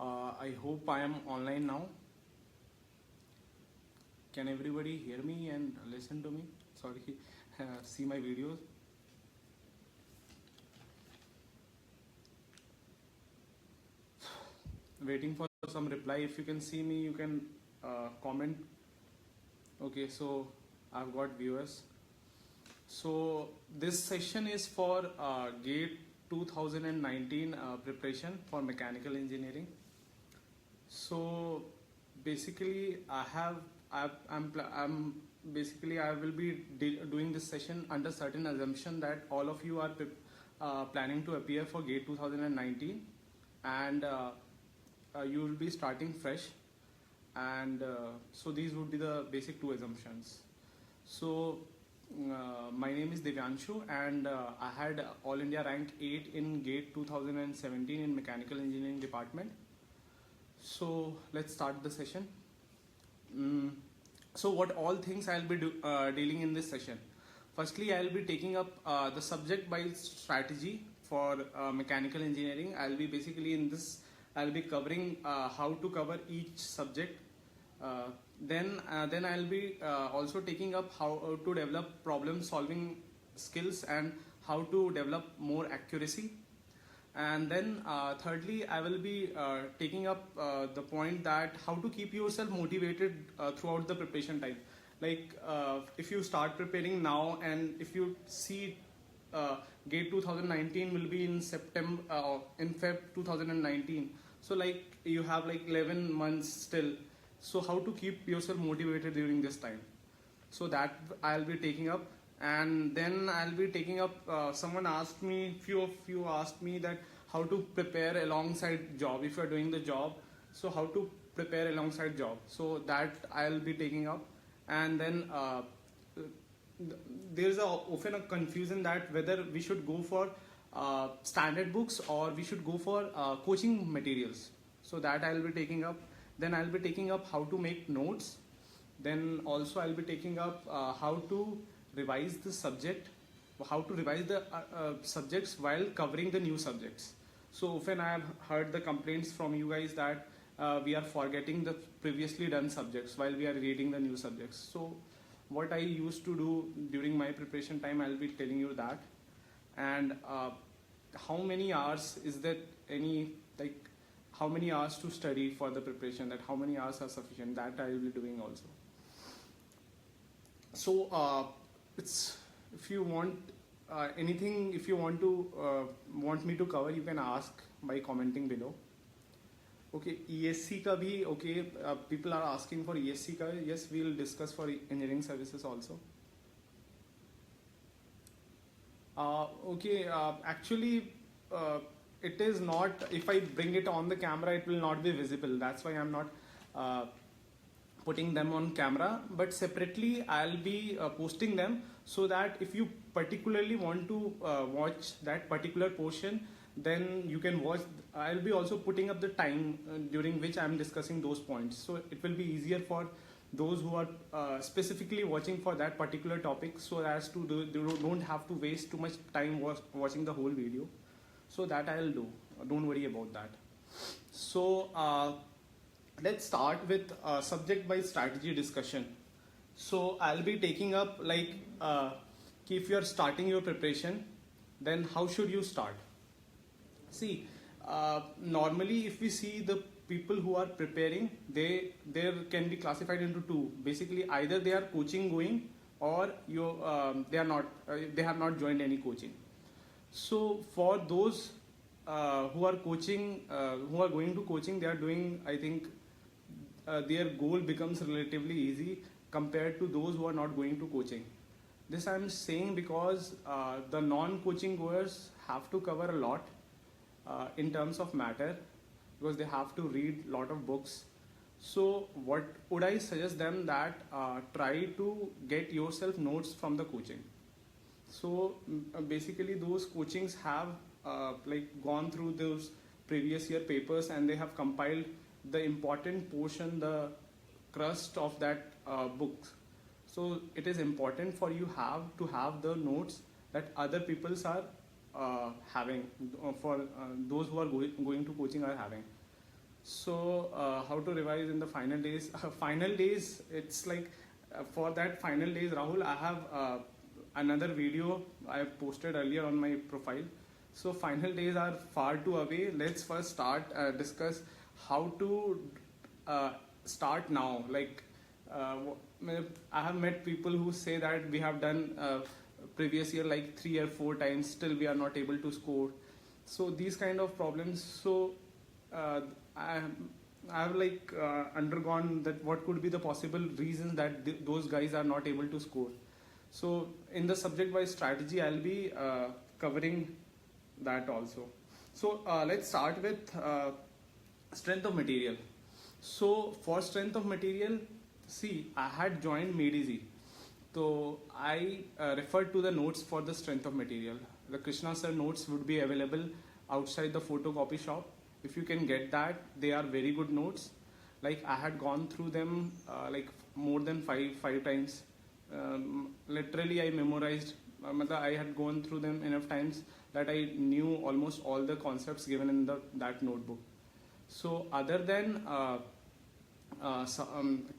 I hope I am online now. Can everybody hear me and listen to me? Sorry, see my videos. Waiting for some reply. If you can see me, you can comment. Okay, so I've got viewers. So this session is for GATE 2019 preparation for mechanical engineering. So basically, I'm basically I will be doing this session under certain assumption that all of you are planning to appear for GATE 2019, and you will be starting fresh, and so these would be the basic two assumptions. So my name is Divyanshu, and I had All India rank 8 in GATE 2017 in mechanical engineering department. So let's start the session. So what all things I'll be dealing in this session. Firstly, I'll be taking up the subject by strategy for mechanical engineering. I'll be basically in this, I'll be covering how to cover each subject. Then I'll be also taking up how to develop problem solving skills and how to develop more accuracy. And then thirdly, I will be taking up the point that how to keep yourself motivated throughout the preparation time. Like if you start preparing now, and if you see GATE 2019 will be in September, in Feb 2019. So like you have like 11 months still. So how to keep yourself motivated during this time? So that I'll be taking up. And then I'll be taking up, someone asked me, few of you asked me that how to prepare alongside job if you're doing the job. So how to prepare alongside job. So that I'll be taking up. And then there's often a confusion that whether we should go for standard books or we should go for coaching materials. So that I'll be taking up. Then I'll be taking up how to make notes. Then also I'll be taking up how to revise the subject, how to revise the subjects while covering the new subjects. So often I have heard the complaints from you guys that we are forgetting the previously done subjects while we are reading the new subjects. So what I used to do during my preparation time, I'll be telling you that. And how many hours is that, any like how many hours to study for the preparation, that how many hours are sufficient, that I will be doing also. So it's, if you want anything, if you want me to cover, you can ask by commenting below. Okay, ESC ka bhi, okay, people are asking for ESC ka. Yes, we will discuss for engineering services also. Okay, actually it is not, if I bring it on the camera it will not be visible, that's why I'm not putting them on camera, but separately I'll be posting them, so that if you particularly want to watch that particular portion, then you can watch. I'll be also putting up the time during which I'm discussing those points, so it will be easier for those who are specifically watching for that particular topic, so as to don't have to waste too much time watching the whole video. So that I'll do, don't worry about that. So let's start with subject by strategy discussion. So I'll be taking up like if you're starting your preparation, then how should you start? See, normally if we see the people who are preparing, they can be classified into two. Basically, either they are coaching going, or they have not joined any coaching. So for those who are coaching, who are going to coaching, they are doing, I think their goal becomes relatively easy compared to those who are not going to coaching. This I'm saying because the non-coaching goers have to cover a lot in terms of matter, because they have to read a lot of books. So what would I suggest them, that try to get yourself notes from the coaching. So basically those coachings have like gone through those previous year papers, and they have compiled the important portion, the crust of that book. So it is important for you to have the notes that other peoples are having, for those who are going to coaching are having. So how to revise in the final days? Final days, it's like for that final days, Rahul, I have another video I posted earlier on my profile. So final days are far too away. Let's first start discuss how to start now. Like I have met people who say that we have done previous year like 3 or 4 times, still we are not able to score. So these kind of problems. So uh, I, I have like undergone that. What could be the possible reasons that those guys are not able to score? So in the subject-wise strategy, I'll be covering that also. So let's start with strength of material. So for strength of material, see, I had joined MadeEasy. So I referred to the notes for the strength of material. The Krishna sir notes would be available outside the photocopy shop. If you can get that, they are very good notes. Like I had gone through them like more than five times. Literally, I memorized. I had gone through them enough times that I knew almost all the concepts given in that notebook. So other than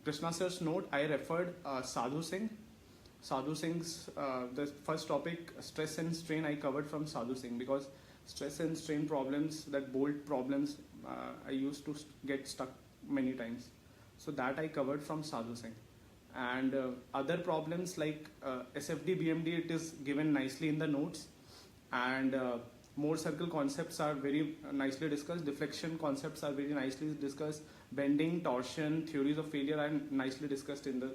Krishna sir's note, I referred Sadhu Singh. Sadhu Singh's the first topic, stress and strain, I covered from Sadhu Singh, because stress and strain problems, that bolt problems, I used to get stuck many times. So that I covered from Sadhu Singh. And other problems like SFD, BMD, it is given nicely in the notes. And Mohr circle concepts are very nicely discussed. Deflection concepts are very nicely discussed. Bending, torsion, theories of failure are nicely discussed in the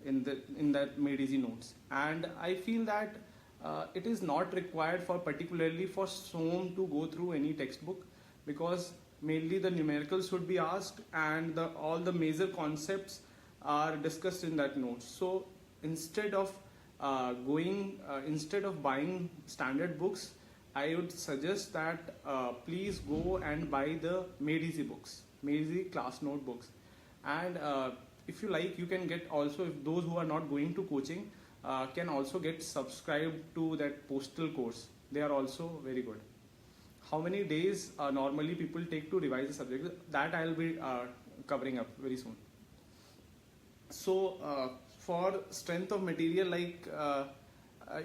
in that MadeEasy notes. And I feel that it is not required for particularly for SOM to go through any textbook, because mainly the numericals should be asked and all the major concepts are discussed in that note. So instead of instead of buying standard books, I would suggest that please go and buy the MadeEasy books, MadeEasy class note books. And if you like, you can get also, if those who are not going to coaching can also get subscribed to that postal course. They are also very good. How many days normally people take to revise the subject? That I'll be covering up very soon. So for strength of material, like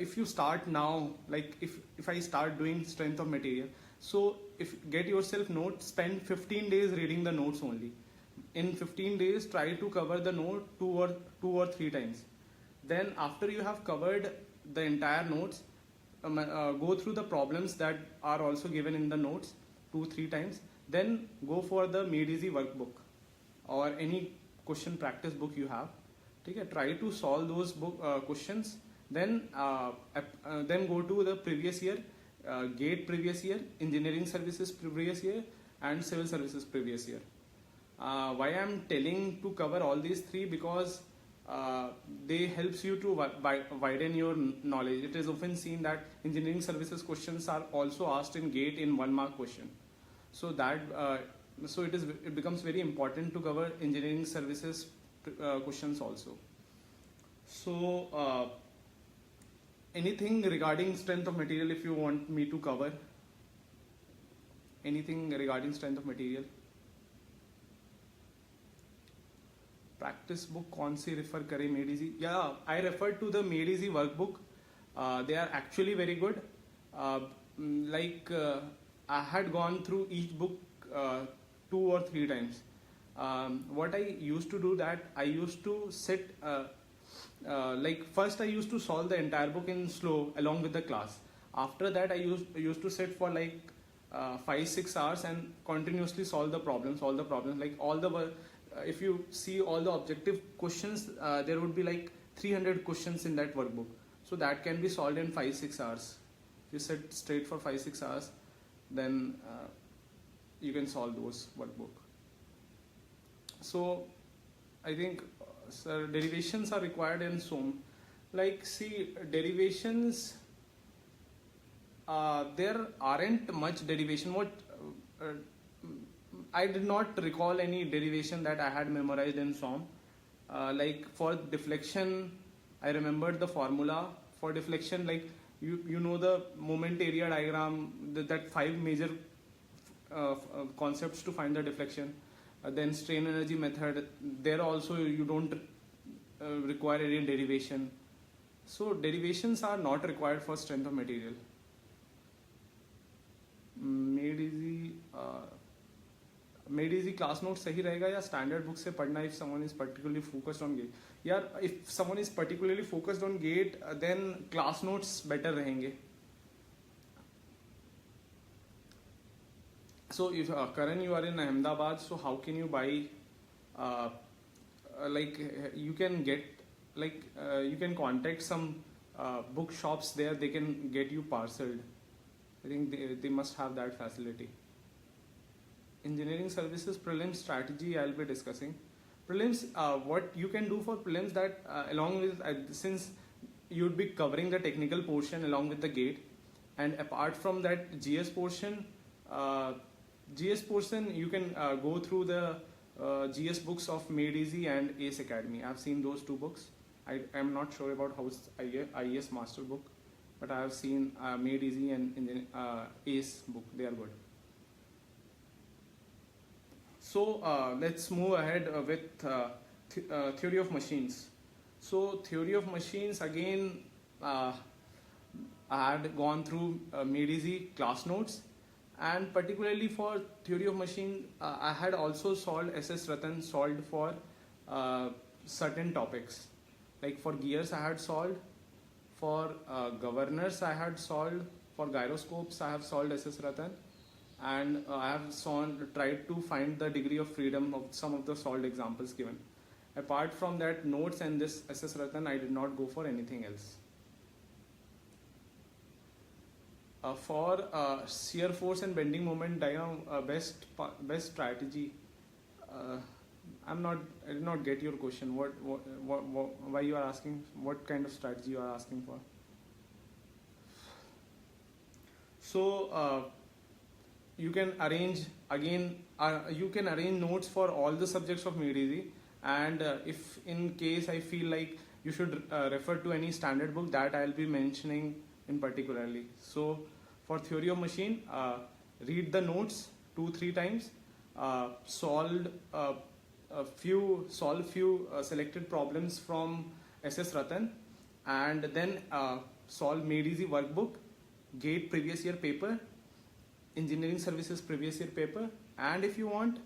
if you start now, like if I start doing strength of material, so if get yourself notes, spend 15 days reading the notes only. In 15 days, try to cover the note two or three times. Then after you have covered the entire notes, go through the problems that are also given in the notes 2-3 times. Then go for the MadeEasy workbook or any question practice book you have. Okay, try to solve those questions. Then go to the previous year, GATE previous year, engineering services previous year, and civil services previous year. Why I'm telling to cover all these three? Because they helps you to widen your knowledge. It is often seen that engineering services questions are also asked in GATE in 1 mark question. So that it becomes very important to cover engineering services questions also. So anything regarding strength of material, if you want me to cover anything regarding strength of material? Practice book कौन सी refer करें? MadeEasy. Yeah, I referred to the MadeEasy workbook. They are actually very good. I had gone through each book 2 or 3 times. What I used to do, that I used to sit like first I used to solve the entire book in slow along with the class. After that I used to sit for like 5-6 hours and continuously solve the problems like all the if you see all the objective questions, there would be like 300 questions in that workbook. So that can be solved in 5-6 hours. If you sit straight for 5-6 hours, then you can solve those workbook. So I think derivations are required in SOM. Like see, derivations, there aren't much derivation. I did not recall any derivation that I had memorized in SOM. Like for deflection, I remembered the formula for deflection. Like you know the moment area diagram, that 5 major concepts to find the deflection. Then strain energy method, there also you don't require any derivation. So derivations are not required for strength of material. Made easy class note सही रहेगा या standard book से पढ़ना if someone is particularly focused on gate? यार if someone is particularly focused on gate, then class notes better रहेंगे. So if Karan, you are in Ahmedabad, so how can you buy? Like you can get, like you can contact some bookshops there. They can get you parceled. I think they must have that facility. Engineering services prelims strategy I'll be discussing. Prelims, what you can do for prelims, that along with since you'd be covering the technical portion along with the gate, and apart from that GS portion you can go through the GS books of Made Easy and ACE Academy. I've seen those two books. I am not sure about how's IES master book, but I have seen Made Easy and ACE book. They are good. So let's move ahead with theory of machines. So theory of machines, again I had gone through Made Easy class notes, and particularly for theory of machine I had also solved SS Ratan solved for certain topics. Like for gears I had solved, for governors I had solved, for gyroscopes I have solved SS Ratan, and I have tried to find the degree of freedom of some of the solved examples given. Apart from that notes and this SS Ratan, I did not go for anything else. For shear force and bending moment diagram, best strategy. I did not get your question. Why you are asking? What kind of strategy you are asking for? So you can arrange again. You can arrange notes for all the subjects of Made Easy, and if in case I feel like you should refer to any standard book, that I'll be mentioning in particularly. So for theory of machine, read the notes 2-3 times, solve few selected problems from SS Ratan, and then solve Made Easy workbook, GATE previous year paper, engineering services previous year paper, and if you want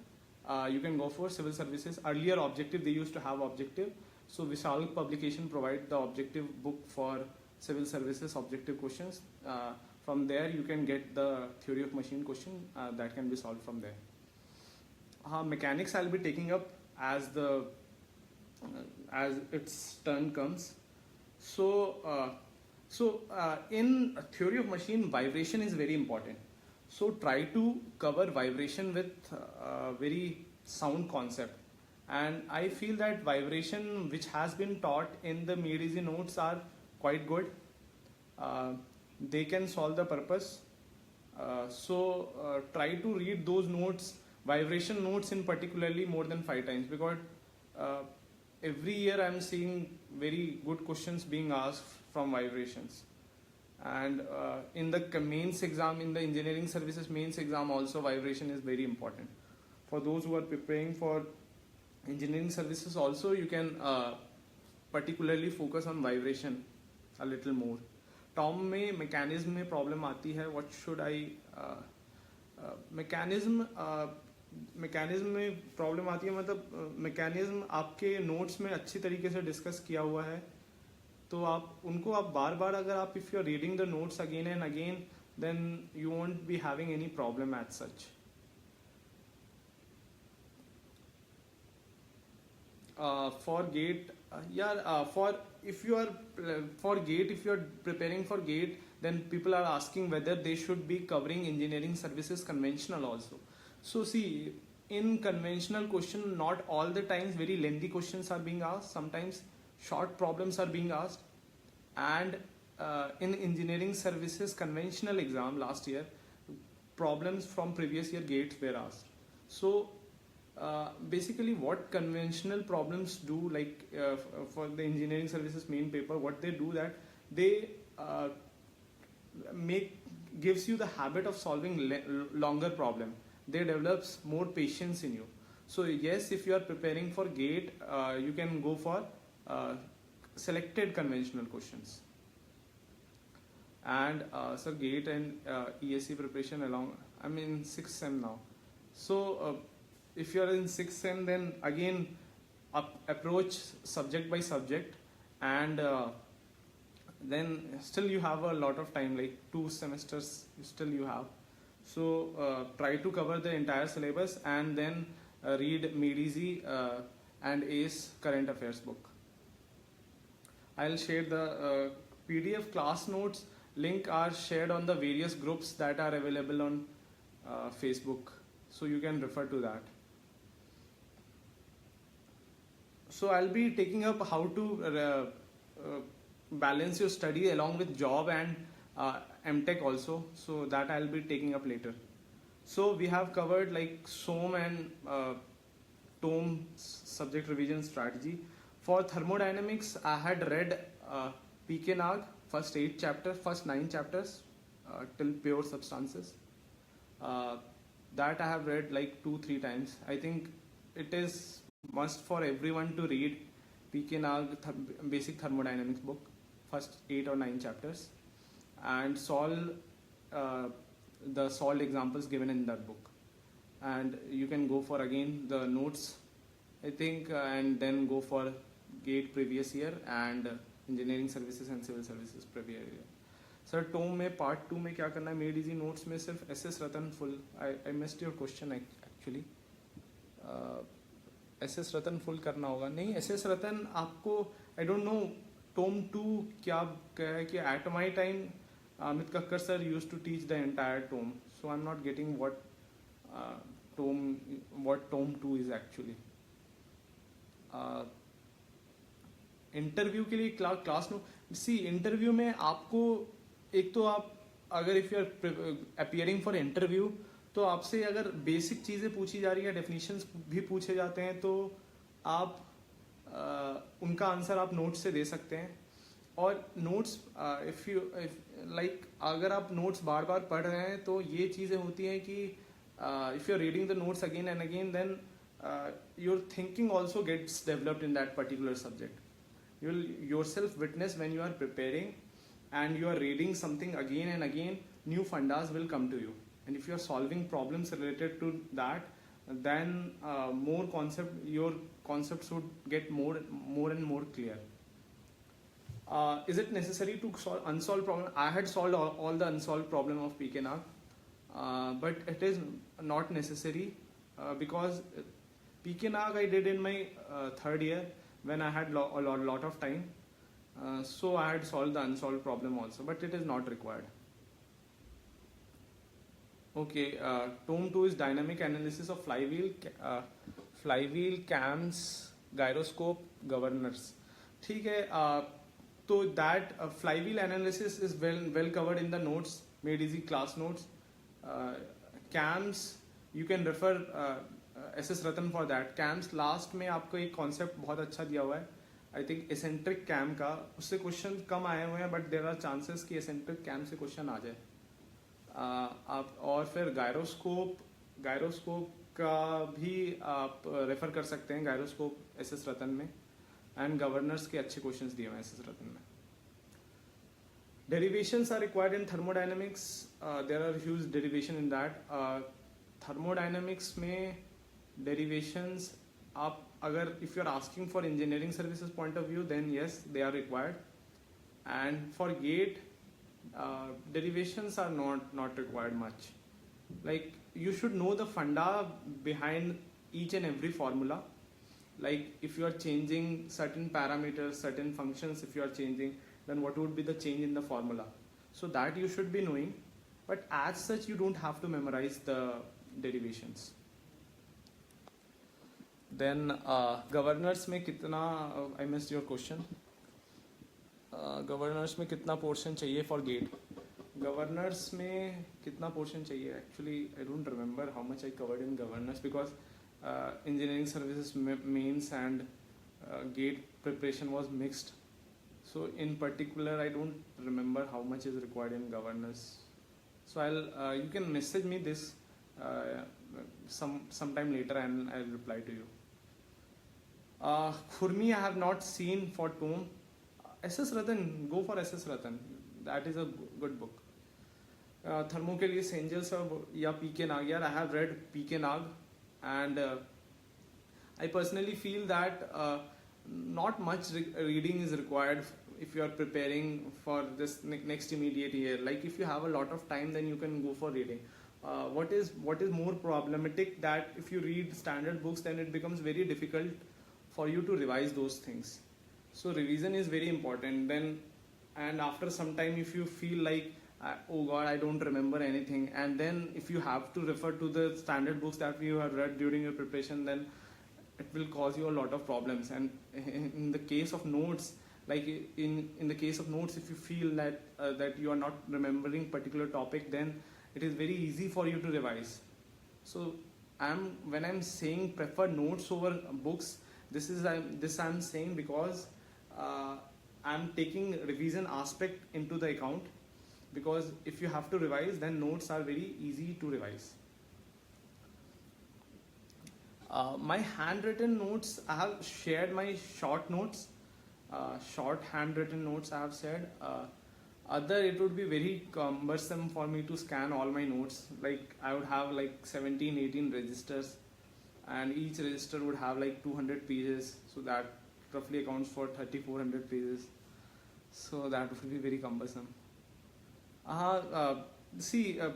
you can go for civil services. Earlier objective, they used to have objective, so Vishal publication provide the objective book for civil services objective questions. From there you can get the theory of machine question that can be solved from there. Mechanics I'll be taking up as its turn comes. So in theory of machine, vibration is very important. So try to cover vibration with very sound concept, and I feel that vibration which has been taught in the Made Easy notes are quite good. They can solve the purpose. So try to read those notes, vibration notes in particularly, more than 5 times, because every year I am seeing very good questions being asked from vibrations. And in the mains exam, in the engineering services mains exam also, vibration is very important. For those who are preparing for engineering services also, you can particularly focus on vibration a little more. Tom में mechanism में problem आती है. What should I mechanism में problem आती है, मतलब mechanism आपके notes में अच्छी तरीके से डिस्कस किया हुआ है, तो आप उनको बार बार अगर आप if you are reading the notes again and again, then you won't be having any problem as such. For gate, if you are preparing for gate, then people are asking whether they should be covering engineering services conventional also. So see, in conventional question, not all the times very lengthy questions are being asked. Sometimes short problems are being asked, and in engineering services conventional exam last year, problems from previous year gates were asked. So basically what conventional problems do, like for the engineering services main paper, what they do, that they gives you the habit of solving longer problem. they develops more patience in you. So yes, if you are preparing for GATE, you can go for selected conventional questions. And so GATE and ESE preparation along, I'm in 6th sem now. So if you are in 6th sem, then again approach subject by subject, and then still you have a lot of time, like 2 semesters still you have. So try to cover the entire syllabus, and then read MadeEasy and ACE current affairs book. I'll share the PDF class notes link are shared on the various groups that are available on Facebook, so you can refer to that. So I'll be taking up how to balance your study along with job and MTech also, so that I'll be taking up later. So we have covered like SOM and TOM subject revision strategy. For thermodynamics, I had read PK Nag, first 9 chapters till pure substances. That I have read like 2-3 times. I think it is must for everyone to read PK Nag basic thermodynamics book, first 8 or 9 chapters, and solve the solved examples given in that book. And you can go for again the notes, I think, and then go for GATE previous year and engineering services and civil services previous year. Sir tome में part 2 में क्या करना है? Made easy notes में सिर्फ SS Ratan full. I missed your question actually. SS Ratan full करना होगा. नहीं, एसएस रतन आपको आई डोंट नो टोम 2 क्या है कि at my time Amit Kakkar sir use to teach the entire tome, so I am not getting what tome 2 is actually. Interview के लिए class no सी. Interview में आपको एक तो आप अगर if you are appearing for interview, तो आपसे अगर बेसिक चीज़ें पूछी जा रही है, डेफिनेशंस भी पूछे जाते हैं, तो आप उनका आंसर आप नोट्स से दे सकते हैं. और नोट्स इफ़ लाइक अगर आप नोट्स बार बार पढ़ रहे हैं तो ये चीज़ें होती हैं कि if you are reading the notes again and again, then your thinking also gets developed in that particular subject. You will yourself witness when you are preparing and you are reading something again and again, new fundas will come to you. And if you are solving problems related to that, then your concepts would get more and more clear. Is it necessary to solve unsolved problem? I had solved all the unsolved problem of PK Nag, but it is not necessary because PK Nag I did in my 3rd year when I had a lot of time, so I had solved the unsolved problem also, but it is not required. Okay, tome 2 is dynamic analysis of flywheel, cams, gyroscope, governors. ठीक है. तो that flywheel analysis is well covered in the notes, made easy class notes. Cams you can refer SS Ratan for that. Camps last में आपको एक concept बहुत अच्छा दिया हुआ है, आई थिंक एसेंट्रिक कैम का. उससे क्वेश्चन कम आए हुए हैं, बट देर आर चांसेस कि एसेंट्रिक कैम से क्वेश्चन आ जाए. आप और फिर गायरोस्कोप का भी आप रेफर कर सकते हैं, गायरोस्कोप एसएस रतन में. एंड गवर्नर्स के अच्छे क्वेश्चंस दिए हुए हैं एसएस रतन में. Derivations are required in thermodynamics. There are huge derivation in that. Thermodynamics में derivations आप अगर if you are asking for engineering services point of view, then yes, they are required. And for GATE, derivations are not required much. Like you should know the funda behind each and every formula. Like if you are changing certain parameters, certain functions, if you are changing, then what would be the change in the formula? So that you should be knowing, but as such you don't have to memorize the derivations. Then governors में कितना, I missed your question. Governors में कितना portion चाहिए for GATE? Governors में कितना portion चाहिए? Actually, I don't remember how much I covered in governors because engineering services mains and GATE preparation was mixed. So in particular, I don't remember how much is required in governors. So you can message me this uh, sometime later, and I'll reply to you. Khurmi I have not seen for Tome. SS Ratan, go for SS Ratan. That is a good book. Thermochilus Angels या PK Nag. I have read PK Nag, and I personally feel that not much reading is required if you are preparing for this next immediate year. Like if you have a lot of time, then you can go for reading. What is more problematic that if you read standard books, then it becomes very difficult for you to revise those things. So revision is very important. Then, and after some time, if you feel like oh god, I don't remember anything, and then if you have to refer to the standard books that you have read during your preparation, then it will cause you a lot of problems. And in the case of notes, like in the case of notes, if you feel that that you are not remembering particular topic, then it is very easy for you to revise. So when I'm saying prefer notes over books, I'm saying because I'm taking revision aspect into the account, because if you have to revise, then notes are very easy to revise. My handwritten notes, I have shared my short notes, short handwritten notes I have said. Other, it would be very cumbersome for me to scan all my notes. Like I would have like 17, 18 registers, and each register would have like 200 pages, so that roughly accounts for 3,400 pages. So that would be very cumbersome.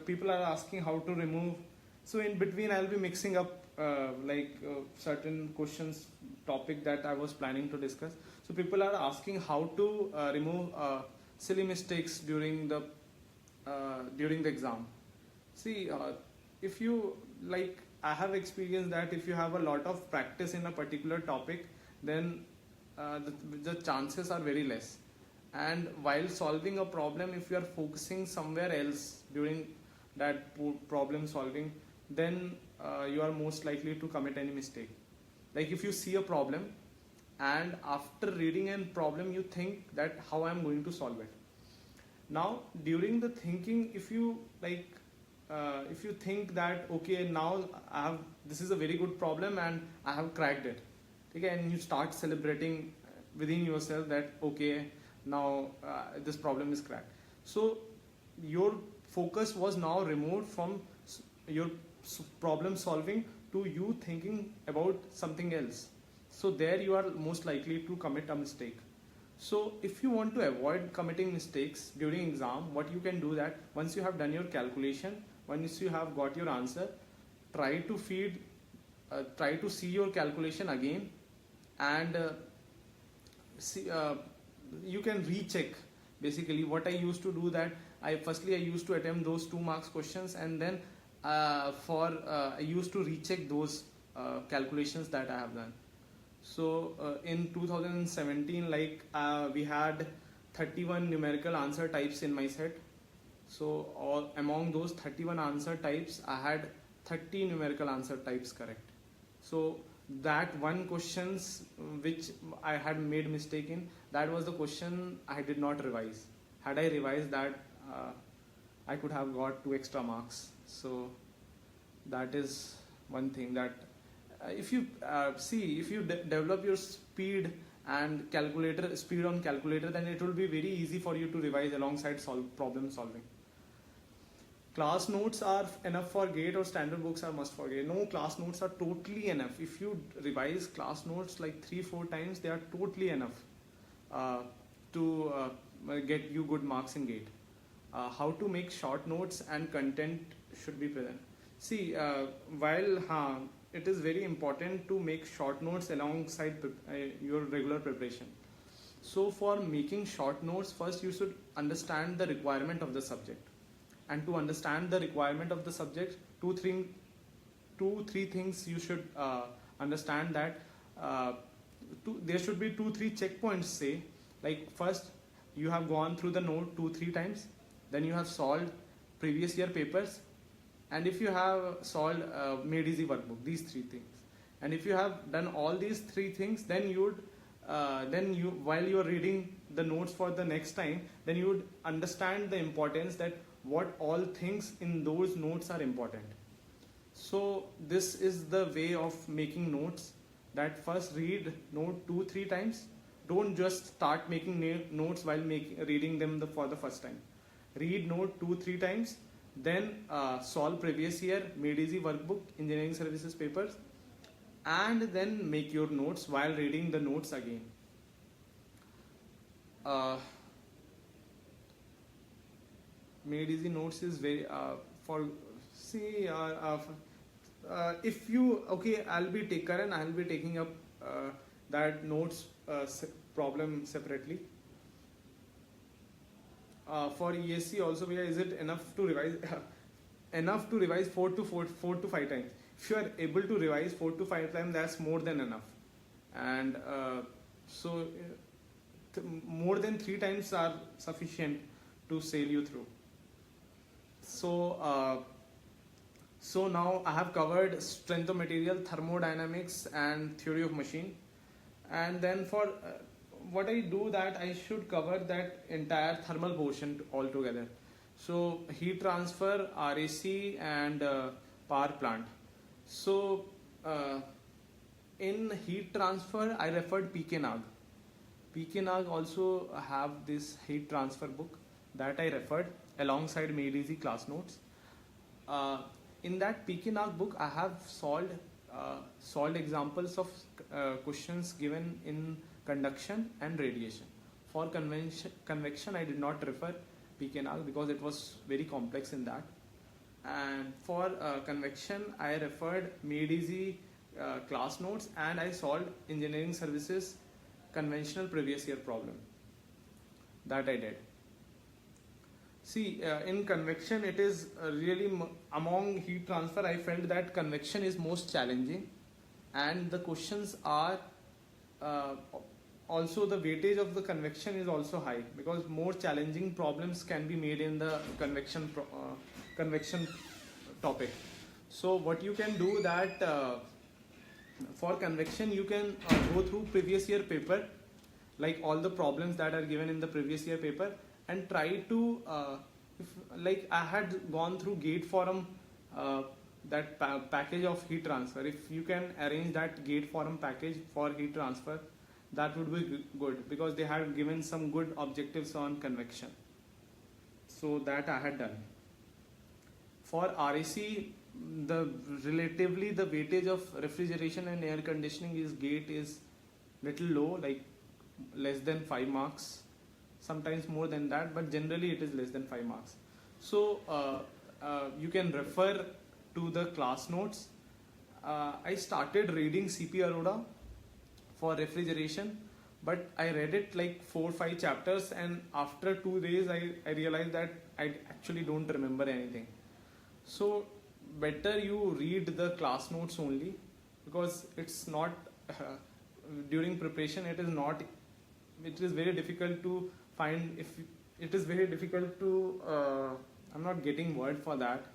People are asking how to remove. So in between, I'll be mixing up certain questions, topic that I was planning to discuss. So people are asking how to remove silly mistakes during the exam. See, if you I have experienced that if you have a lot of practice in a particular topic, then the chances are very less. And while solving a problem, if you are focusing somewhere else during that problem solving, then you are most likely to commit any mistake. Like if you see a problem, and after reading a problem, you think that how I am going to solve it. Now during the thinking, if you think that okay, now this is a very good problem and I have cracked it, okay, and you start celebrating within yourself that okay, now this problem is cracked. So your focus was now removed from your problem solving to you thinking about something else. So there you are most likely to commit a mistake. So if you want to avoid committing mistakes during exam, what you can do that once you have done your calculation, once you have got your answer, try to see your calculation again, and you can recheck. Basically what I used to do that I used to attempt those 2 marks questions, and then I used to recheck those calculations that I have done. So in 2017, we had 31 numerical answer types in my set. So among those 31 answer types, I had 30 numerical answer types correct. So that one questions which I had made mistake in, that was the question I did not revise. Had I revised that, I could have got 2 extra marks. So that is one thing that if you develop your speed and speed on calculator, then it will be very easy for you to revise alongside problem solving. Class notes are enough for GATE or standard books are must for GATE? No, class notes are totally enough. If you revise class notes like 3-4 times, they are totally enough to get you good marks in GATE. How to make short notes and content should be present. See, while it is very important to make short notes alongside your regular preparation. So for making short notes, first you should understand the requirement of the subject. And to understand the requirement of the subject, 2-3 things you should understand that there should be 2-3 checkpoints. Say, like first you have gone through the note 2-3 times, then you have solved previous year papers, and if you have solved made easy workbook, these 3 things, and if you have done all these 3 things, then while you are reading the notes for the next time, then you would understand the importance that what all things in those notes are important. So this is the way of making notes, that first read note 2-3 times. Don't just start making notes while reading them for the first time. Read note 2-3 times, then solve previous year made easy workbook engineering services papers, and then make your notes while reading the notes again. Made easy notes is very for see if you okay, Karan, I'll be taking up that notes problem separately. For ESC also, is it enough to revise? Enough to revise 4 to 5 times. If you are able to revise 4 to 5 times, that's more than enough. And more than 3 times are sufficient to sail you through. So now I have covered strength of material, thermodynamics, and theory of machine. And then for what I do, that I should cover that entire thermal portion altogether. So heat transfer, RAC, and power plant. So in heat transfer, I referred PK Nag. PK Nag also have this heat transfer book that I referred alongside Made Easy class notes. In that PK Nag book, I have solved examples of questions given in conduction and radiation. For convection, I did not refer PK Nag because it was very complex in that. And for convection, I referred Made Easy class notes, and I solved engineering services conventional previous year problem. That I did. See, in convection, it is really among heat transfer, I felt that convection is most challenging, and the questions are also, the weightage of the convection is also high, because more challenging problems can be made in the convection topic. So what you can do, that for convection you can go through previous year paper, like all the problems that are given in the previous year paper, and try to like I had gone through GATE forum, that package of heat transfer. If you can arrange that GATE forum package for heat transfer, that would be good, because they had given some good objectives on convection. So that I had done. For RAC, relatively the weightage of refrigeration and air conditioning is GATE is little low, like less than 5 marks, sometimes more than that, but generally it is less than 5 marks. So you can refer to the class notes. I started reading CP Arora for refrigeration, but I read it like 4-5 chapters, and after 2 days I realized that I actually don't remember anything. So better you read the class notes only, because it's not during preparation it is very difficult to find, if it is very difficult to I'm not getting word for that,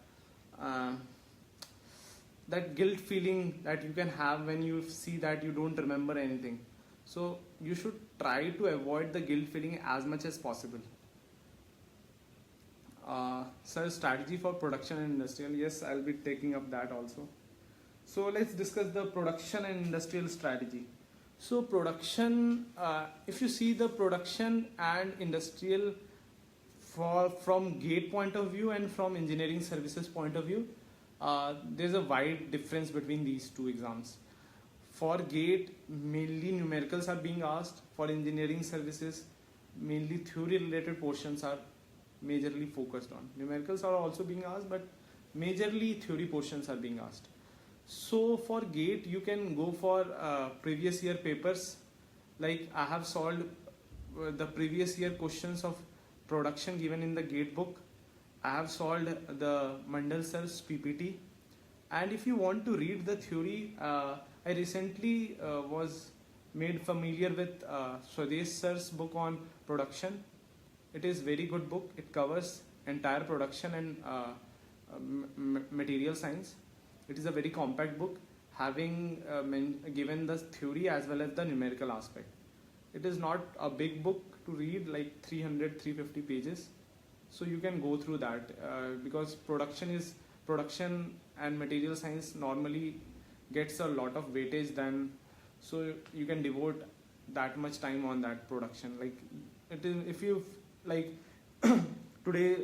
that guilt feeling that you can have when you see that you don't remember anything. So you should try to avoid the guilt feeling as much as possible. Sir, strategy for production and industrial. Yes, I'll be taking up that also. So let's discuss the production and industrial strategy. So production, if you see the production and industrial from GATE point of view and from engineering services point of view, there's a wide difference between these two exams. For GATE, mainly numericals are being asked. For engineering services, mainly theory related portions are majorly focused on. Numericals are also being asked, but majorly theory portions are being asked. So for GATE, you can go for previous year papers. Like I have solved the previous year questions of production given in the GATE book. I have solved the Mandal sir's PPT. And if you want to read the theory, I recently was made familiar with Swadesh sir's book on production. It is very good book. It covers entire production and material science. It is a very compact book, having given the theory as well as the numerical aspect. It is not a big book to read, like 300-350 pages. So you can go through that because production is production and material science normally gets a lot of weightage, then so you can devote that much time on that production. Like it is, if you like today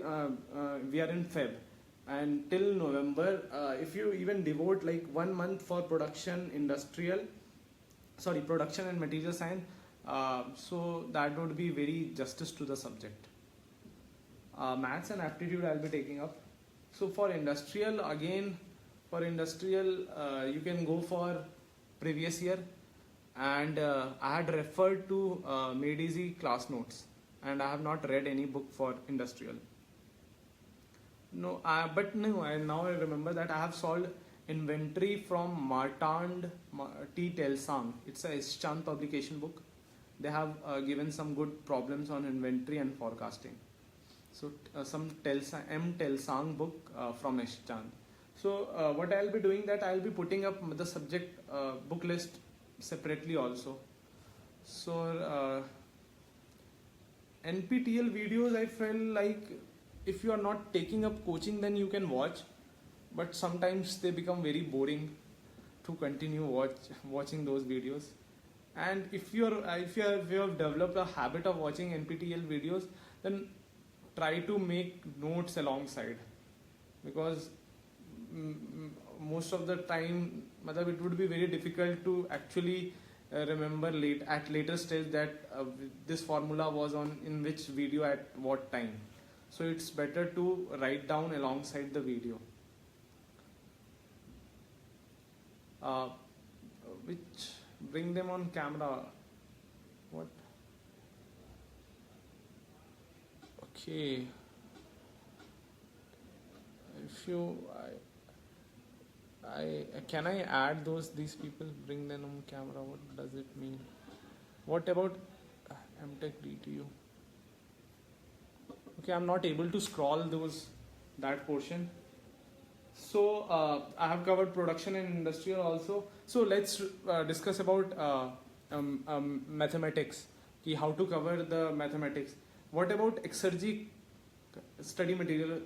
we are in Feb, and till November, if you even devote like 1 month for production and material science, so that would be very justice to the subject. Maths and aptitude I'll be taking up. So for industrial, again, you can go for previous year, and I had referred to Made Easy class notes, and I have not read any book for industrial. No, now I remember that I have solved inventory from Martand T. Telsang. It's a Eschand publication book. They have given some good problems on inventory and forecasting. So some Telsang book from Eschand. So what I'll be doing, that I'll be putting up the subject book list separately also. So NPTEL videos, I felt like if you are not taking up coaching, then you can watch, but sometimes they become very boring to continue watching those videos. And if you have developed a habit of watching NPTEL videos, then try to make notes alongside, because most of the time it would be very difficult to actually remember at later stage that this formula was on in which video at what time. So it's better to write down alongside the video. Which bring them on camera. What? Okay. If you, can I add these people, bring them on camera? What does it mean? What about MTech DTU? Okay, I'm not able to scroll that portion. So I have covered production and industrial also. So let's discuss about mathematics. How to cover the mathematics. What about Exergy study material?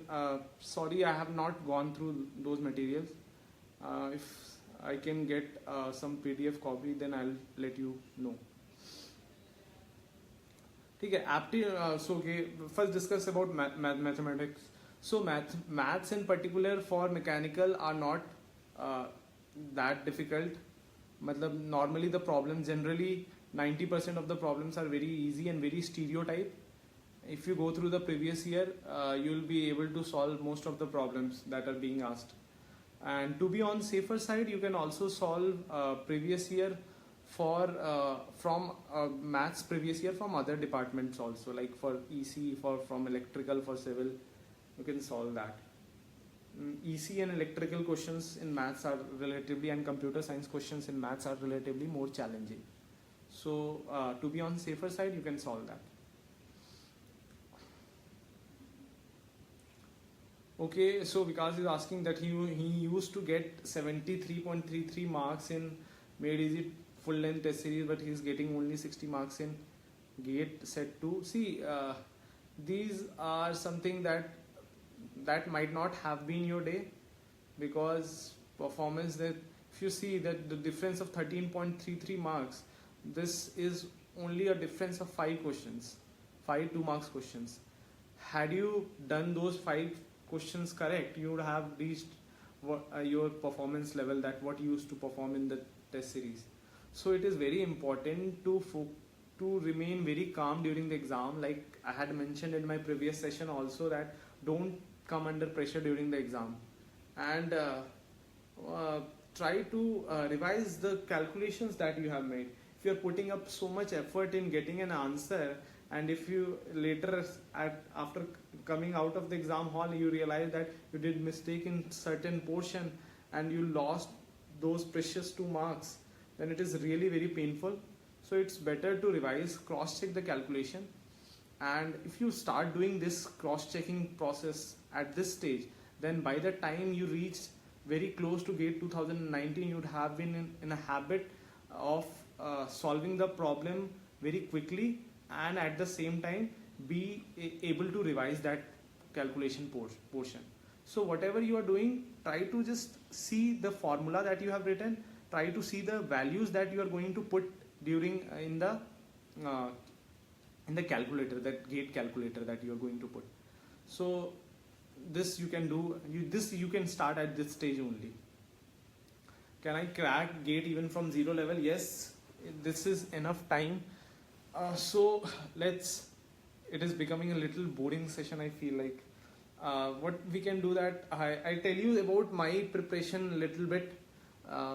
Sorry, I have not gone through those materials. If I can get some PDF copy, then I'll let you know. Okay, first discuss about mathematics. So maths in particular for mechanical are not that difficult. Normally the problems, generally 90% of the problems are very easy and very stereotype. If you go through the previous year, you'll be able to solve most of the problems that are being asked. And to be on safer side, you can also solve previous year from maths previous year from other departments also, like for EC, from electrical, for civil, you can solve that. EC and electrical questions in maths are relatively, and computer science questions in maths are relatively more challenging. So to be on safer side, you can solve that. Okay, so Vikas is asking that he used to get 73.33 marks in Made Easy full length test series, but he's getting only 60 marks in GATE Set 2. See, these are something that might not have been your day, because performance, that if you see that the difference of 13.33 marks, this is only a difference of 5 questions, 5 2 marks questions. Had you done those 5 questions correct, you would have reached your performance level, that what you used to perform in the test series. So it is very important to remain very calm during the exam. Like I had mentioned in my previous session also, that don't come under pressure during the exam, and try to revise the calculations that you have made. If you are putting up so much effort in getting an answer, and if you later after coming out of the exam hall, you realize that you did mistake in certain portion and you lost those precious 2 marks, then it is really very painful. So it's better to revise, cross-check the calculation, and if you start doing this cross-checking process at this stage, then by the time you reach very close to GATE 2019, you'd have been in a habit of solving the problem very quickly, and at the same time be able to revise that calculation portion. So whatever you are doing, try to just see the formula that you have written, try to see the values that you are going to put during uh, in the calculator, that gate calculator that you are going to put. So this you can do, you can start at this stage only. Can I crack gate even from zero level? Yes, this is enough time. So let's, it is becoming a little boring session, I feel like. What we can do that, I tell you about my preparation a little bit.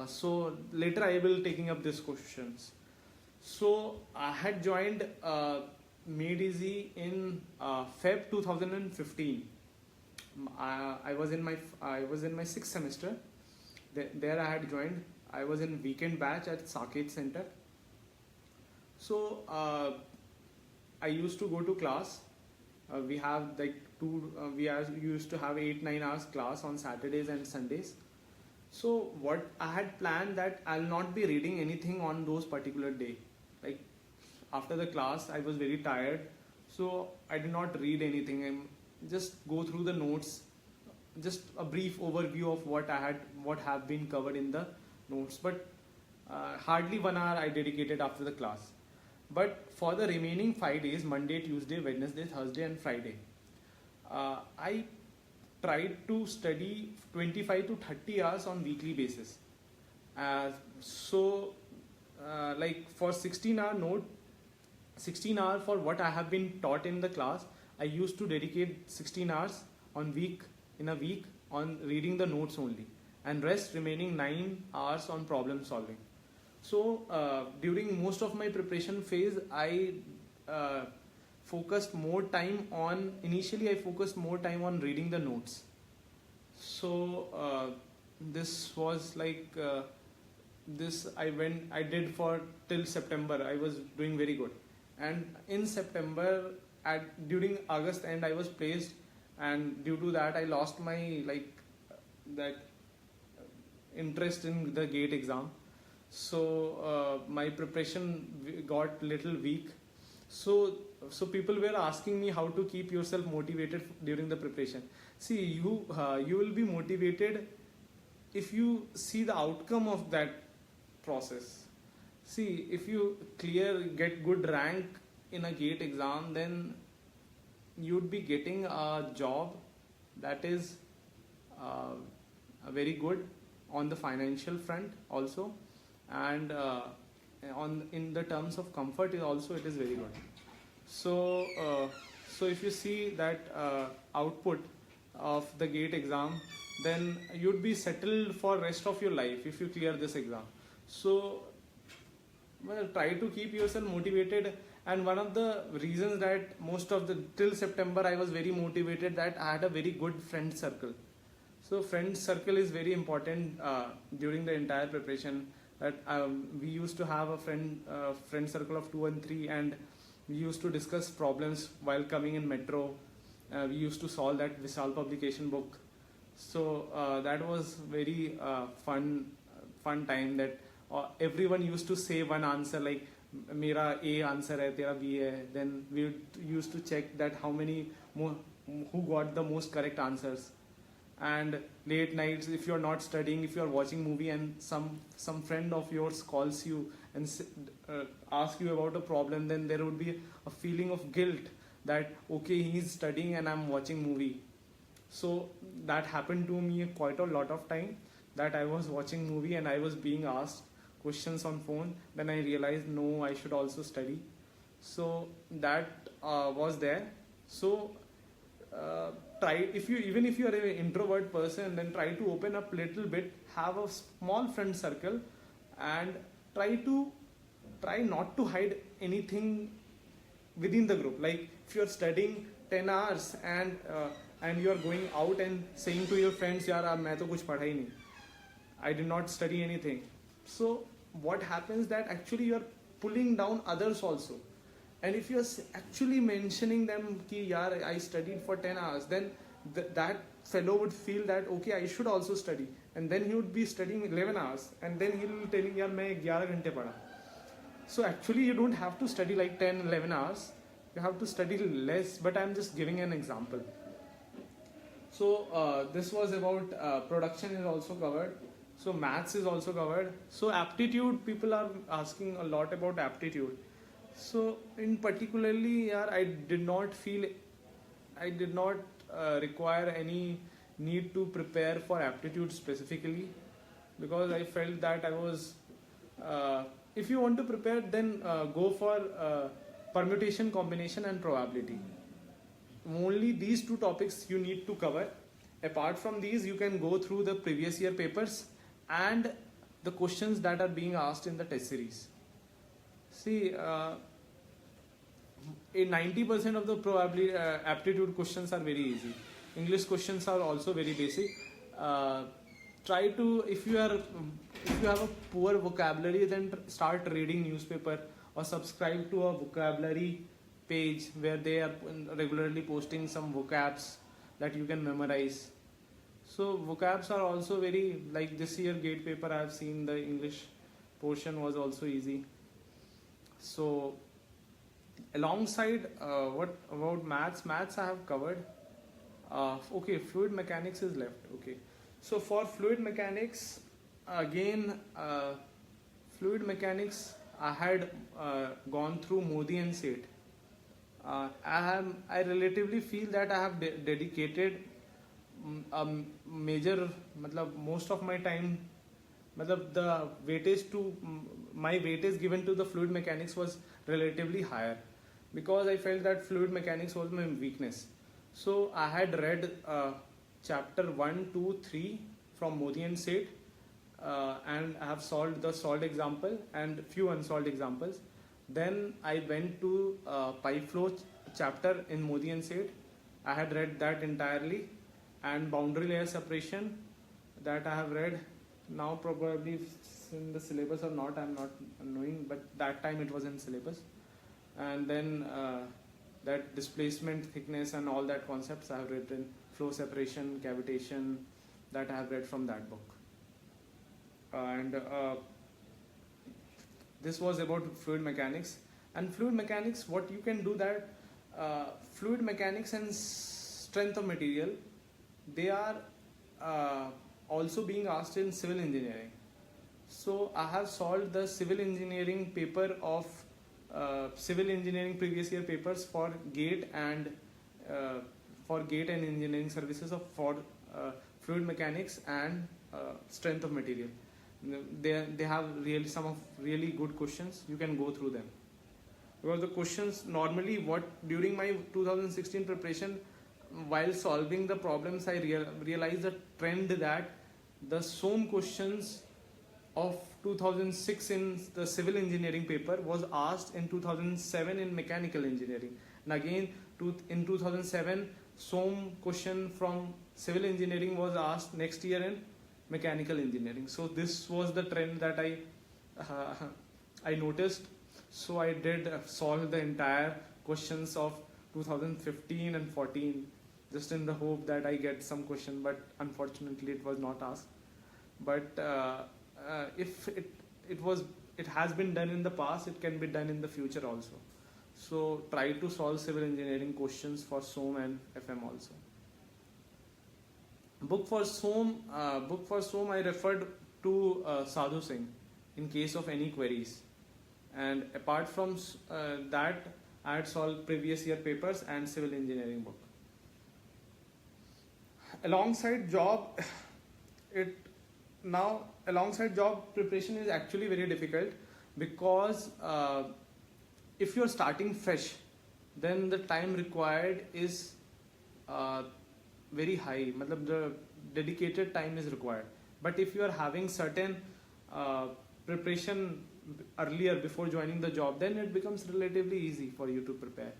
So later I will taking up these questions. So I had joined Made Easy in Feb 2015. I was in my sixth semester. There I had joined. I was in weekend batch at Saket Center. So I used to go to class. We have like we used to have 8-9 hours class on Saturdays and Sundays. So what I had planned that I'll not be reading anything on those particular day. Like after the class, I was very tired, so I did not read anything. I just go through the notes, just a brief overview of what have been covered in the notes. But hardly 1 hour I dedicated after the class. But for the remaining 5 days, Monday, Tuesday, Wednesday, Thursday, and Friday, I tried to study 25 to 30 hours on weekly basis. Like for 16-hour note, 16 hours for what I have been taught in the class, I used to dedicate 16 hours in a week on reading the notes only, and rest remaining 9 hours on problem solving. So during most of my preparation phase, I focused more time on, initially I focused more time on reading the notes. So this was like this I did for till September. I was doing very good, and in September during August end I was placed, and due to that I lost my that interest in the GATE exam. So my preparation got little weak. So people were asking me how to keep yourself motivated during the preparation. See, you will be motivated if you see the outcome of that process. See, if you get good rank in a GATE exam, then you'd be getting a job that is very good on the financial front also, and in the terms of comfort also it is very good. So if you see that output of the GATE exam, then you'd be settled for rest of your life if you clear this exam. So try to keep yourself motivated. And one of the reasons that till September I was very motivated, that I had a very good friend circle. So friend circle is very important during the entire preparation. That we used to have a friend circle of 2 and 3, and we used to discuss problems while coming in metro. We used to solve that Vishal publication book. So that was very fun time, that everyone used to say one answer, like mera A answer hai, tera B hai. Then we used to check that who got the most correct answers. And late nights, if you're not studying, if you're watching movie and some friend of yours calls you and asks you about a problem, then there would be a feeling of guilt that okay, he's studying and I'm watching movie. So that happened to me quite a lot of time, that I was watching movie and I was being asked questions on phone. Then I realized no, I should also study. So that was there. So try, even if you are an introvert person, then try to open up little bit, have a small friend circle, and try not to hide anything within the group. Like if you are studying 10 hours and you are going out and saying to your friends, yaar ab main to kuch padha hi nahi, I did not study anything. So what happens that actually you are pulling down others also. And if you are actually mentioning them ki yaar I studied for 10 hours, then that fellow would feel that okay, I should also study, and then he would be studying 11 hours, and then he will telling yaar main 11 ghante padha. So actually you don't have to study like 10-11 hours, you have to study less, but I'm just giving an example. So this was about production is also covered. So maths is also covered. So aptitude, people are asking a lot about aptitude. So in particularly, yeah, I did not require any need to prepare for aptitude specifically, because I felt that I was. If you want to prepare, then go for permutation, combination, and probability. Only these two topics you need to cover. Apart from these, you can go through the previous year papers and the questions that are being asked in the test series. See, 90% of the probably aptitude questions are very easy. English questions are also very basic. Try to, if you have a poor vocabulary, then start reading newspaper or subscribe to a vocabulary page where they are regularly posting some vocabs that you can memorize. So vocabs are also very, like this year gate paper I have seen the English portion was also easy. So alongside what about maths? Maths I have covered. Okay, fluid mechanics is left. Okay, so for fluid mechanics, again, fluid mechanics I had gone through Modi and Seth. I relatively feel that I have dedicated major, matlab, most of my time, matlab, the weightage to my weightage given to the fluid mechanics was relatively higher, because I felt that fluid mechanics was my weakness. So I had read chapter 1, 2, 3 from Modi and Seth, and I have solved the solved example and few unsolved examples. Then I went to pipe flow chapter in Modi and Seth. I had read that entirely, and boundary layer separation that I have read. Now probably in the syllabus or not, I'm not knowing, but that time it was in syllabus. And then that displacement, thickness, and all that concepts I have written. Flow separation, cavitation, that I have read from that book. And this was about fluid mechanics. And fluid mechanics, what you can do that fluid mechanics and strength of material, they are also being asked in civil engineering. So I have solved the civil engineering paper of civil engineering previous year papers for GATE and engineering services of for fluid mechanics and strength of material. They have really some of really good questions. You can go through them, because the questions normally, what during my 2016 preparation, while solving the problems, I realized a trend that the SOM questions of 2006 in the civil engineering paper was asked in 2007 in mechanical engineering, and again in 2007 SOM question from civil engineering was asked next year in mechanical engineering. So this was the trend that I noticed. So I did solve the entire questions of 2015 and 14, just in the hope that I get some question, but unfortunately it was not asked. But if it has been done in the past, it can be done in the future also. So try to solve civil engineering questions for SOM and FM also. Book for SOM I referred to Sadhu Singh in case of any queries. And apart from that, I had solved previous year papers and civil engineering book. Alongside job, alongside job preparation is actually very difficult, because if you're starting fresh, then the time required is very high. Matlab, the dedicated time is required. But if you are having certain preparation earlier before joining the job, then it becomes relatively easy for you to prepare.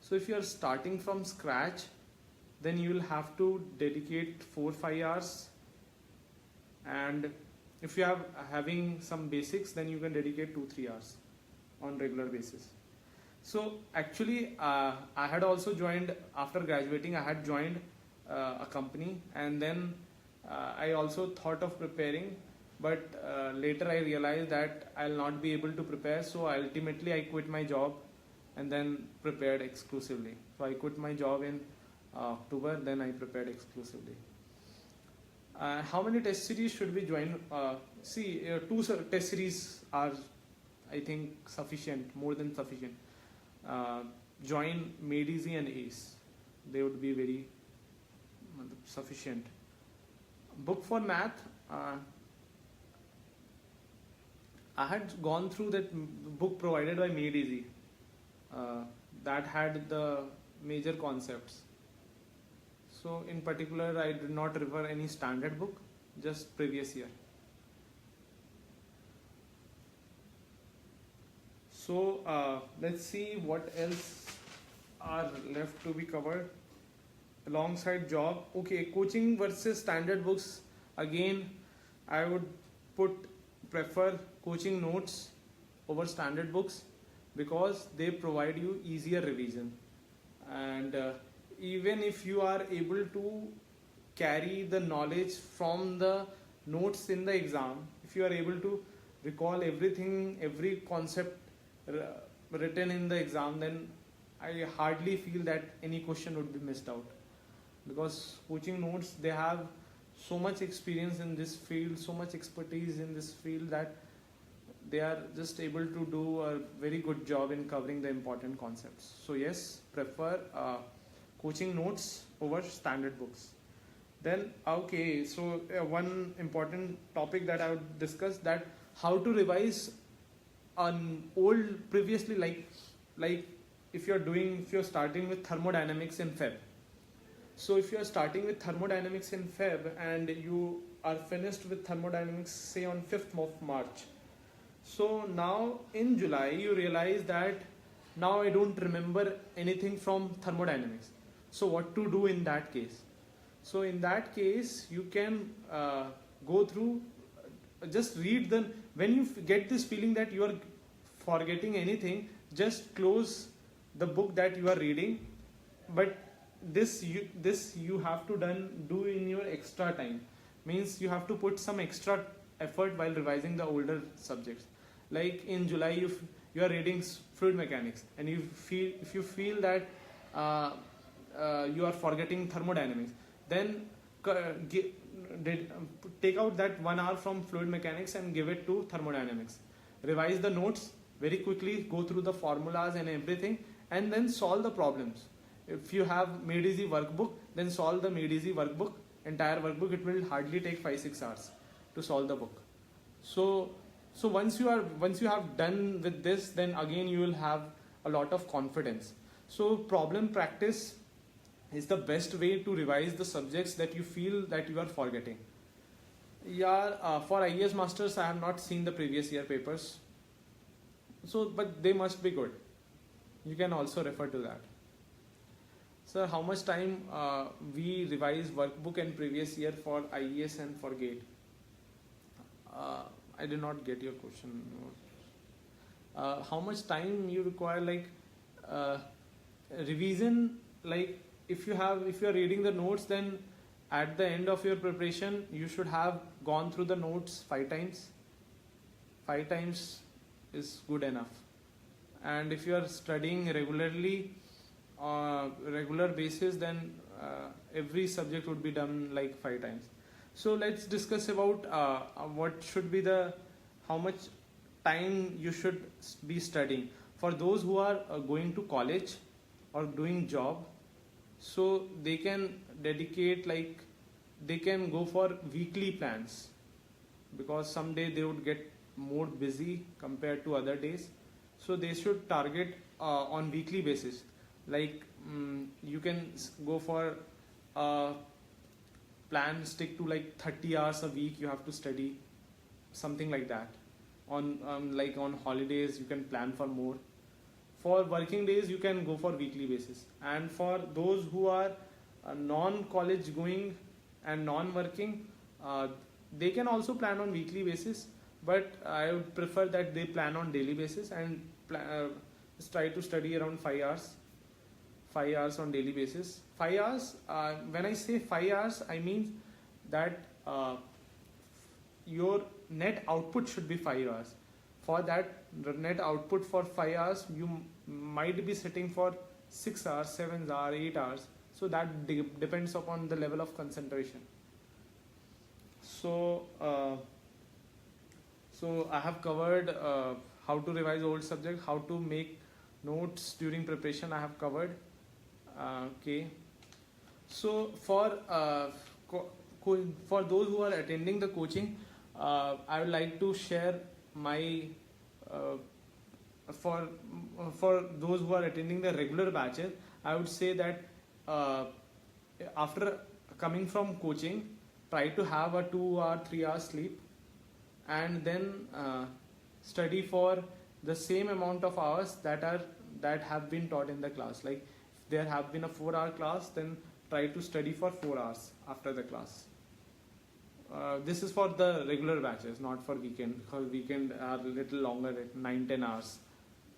So if you are starting from scratch, then you will have to dedicate 4-5 hours, and if you are having some basics, then you can dedicate 2-3 hours on regular basis. So actually I had also joined, after graduating I had joined a company, and then I also thought of preparing, but later I realized that I'll not be able to prepare, so ultimately I quit my job and then prepared exclusively. So I quit my job in October, then I prepared exclusively. How many test series should we join? Two test series are, I think, sufficient, more than sufficient. Join Made Easy and ACE. They would be very sufficient. Book for math. I had gone through that book provided by Made Easy. That had the major concepts. So in particular, I did not refer any standard book, just previous year. So let's see what else are left to be covered alongside job. Okay, coaching versus standard books. Again, I would prefer coaching notes over standard books because they provide you easier revision, and even if you are able to carry the knowledge from the notes in the exam, if you are able to recall everything, every concept written in the exam, then I hardly feel that any question would be missed out, because coaching notes, they have so much experience in this field, so much expertise in this field, that they are just able to do a very good job in covering the important concepts. So yes, prefer coaching notes over standard books. Then okay, so one important topic that I would discuss, that how to revise an old previously, like if you're starting with thermodynamics in Feb. So if you are starting with thermodynamics in Feb and you are finished with thermodynamics say on 5th of March. So now in July you realize that now I don't remember anything from thermodynamics. So what to do in that case? So in that case you can go through, just read when you get this feeling that you are forgetting anything, just close the book that you are reading. But this you have to do in your extra time, means you have to put some extra effort while revising the older subjects. Like in July you are reading fluid mechanics, and if you feel that you are forgetting thermodynamics, then take out that 1 hour from fluid mechanics and give it to thermodynamics. Revise the notes very quickly, go through the formulas and everything, and then solve the problems. If you have Made Easy workbook, then solve the Made Easy workbook, entire workbook. It will hardly take 5-6 hours to solve the book. So once you have done with this, then again you will have a lot of confidence. So problem practice is the best way to revise the subjects that you feel that you are forgetting. For IAS Masters, I have not seen the previous year papers. But they must be good. You can also refer to that. Sir, how much time we revise workbook and previous year for IAS and for GATE? I did not get your question. How much time you require, revision? Like if you are reading the notes, then at the end of your preparation you should have gone through the notes 5 times. 5 times is good enough. And if you are studying regularly, regular basis, then every subject would be done like 5 times. So let's discuss about what should be how much time you should be studying. For those who are going to college or doing job, so they can dedicate, they can go for weekly plans, because someday they would get more busy compared to other days. So they should target on weekly basis. You can go for plan, stick to 30 hours a week you have to study, something like that. On holidays you can plan for more. For working days you can go for weekly basis. And for those who are non-college going and non-working, they can also plan on weekly basis, but I would prefer that they plan on daily basis and try to study around 5 hours. 5 hours on daily basis. 5 hours, when I say 5 hours, I mean that your net output should be 5 hours. For that net output for 5 hours, you might be sitting for 6 hours, 7 hours, 8 hours. So that depends upon the level of concentration. So so I have covered how to revise old subject, how to make notes during preparation. I have covered. Okay. So for those who are attending the coaching, I would like to share my uh, for those who are attending the regular batches. I would say that uh, after coming from coaching, try to have a 2 hour 3 hour sleep, and then study for the same amount of hours that have been taught in the class. Like if there have been a 4 hour class, then try to study for 4 hours after the class. This is for the regular batches, not for weekend, because weekend are a little longer, at 9-10 hours.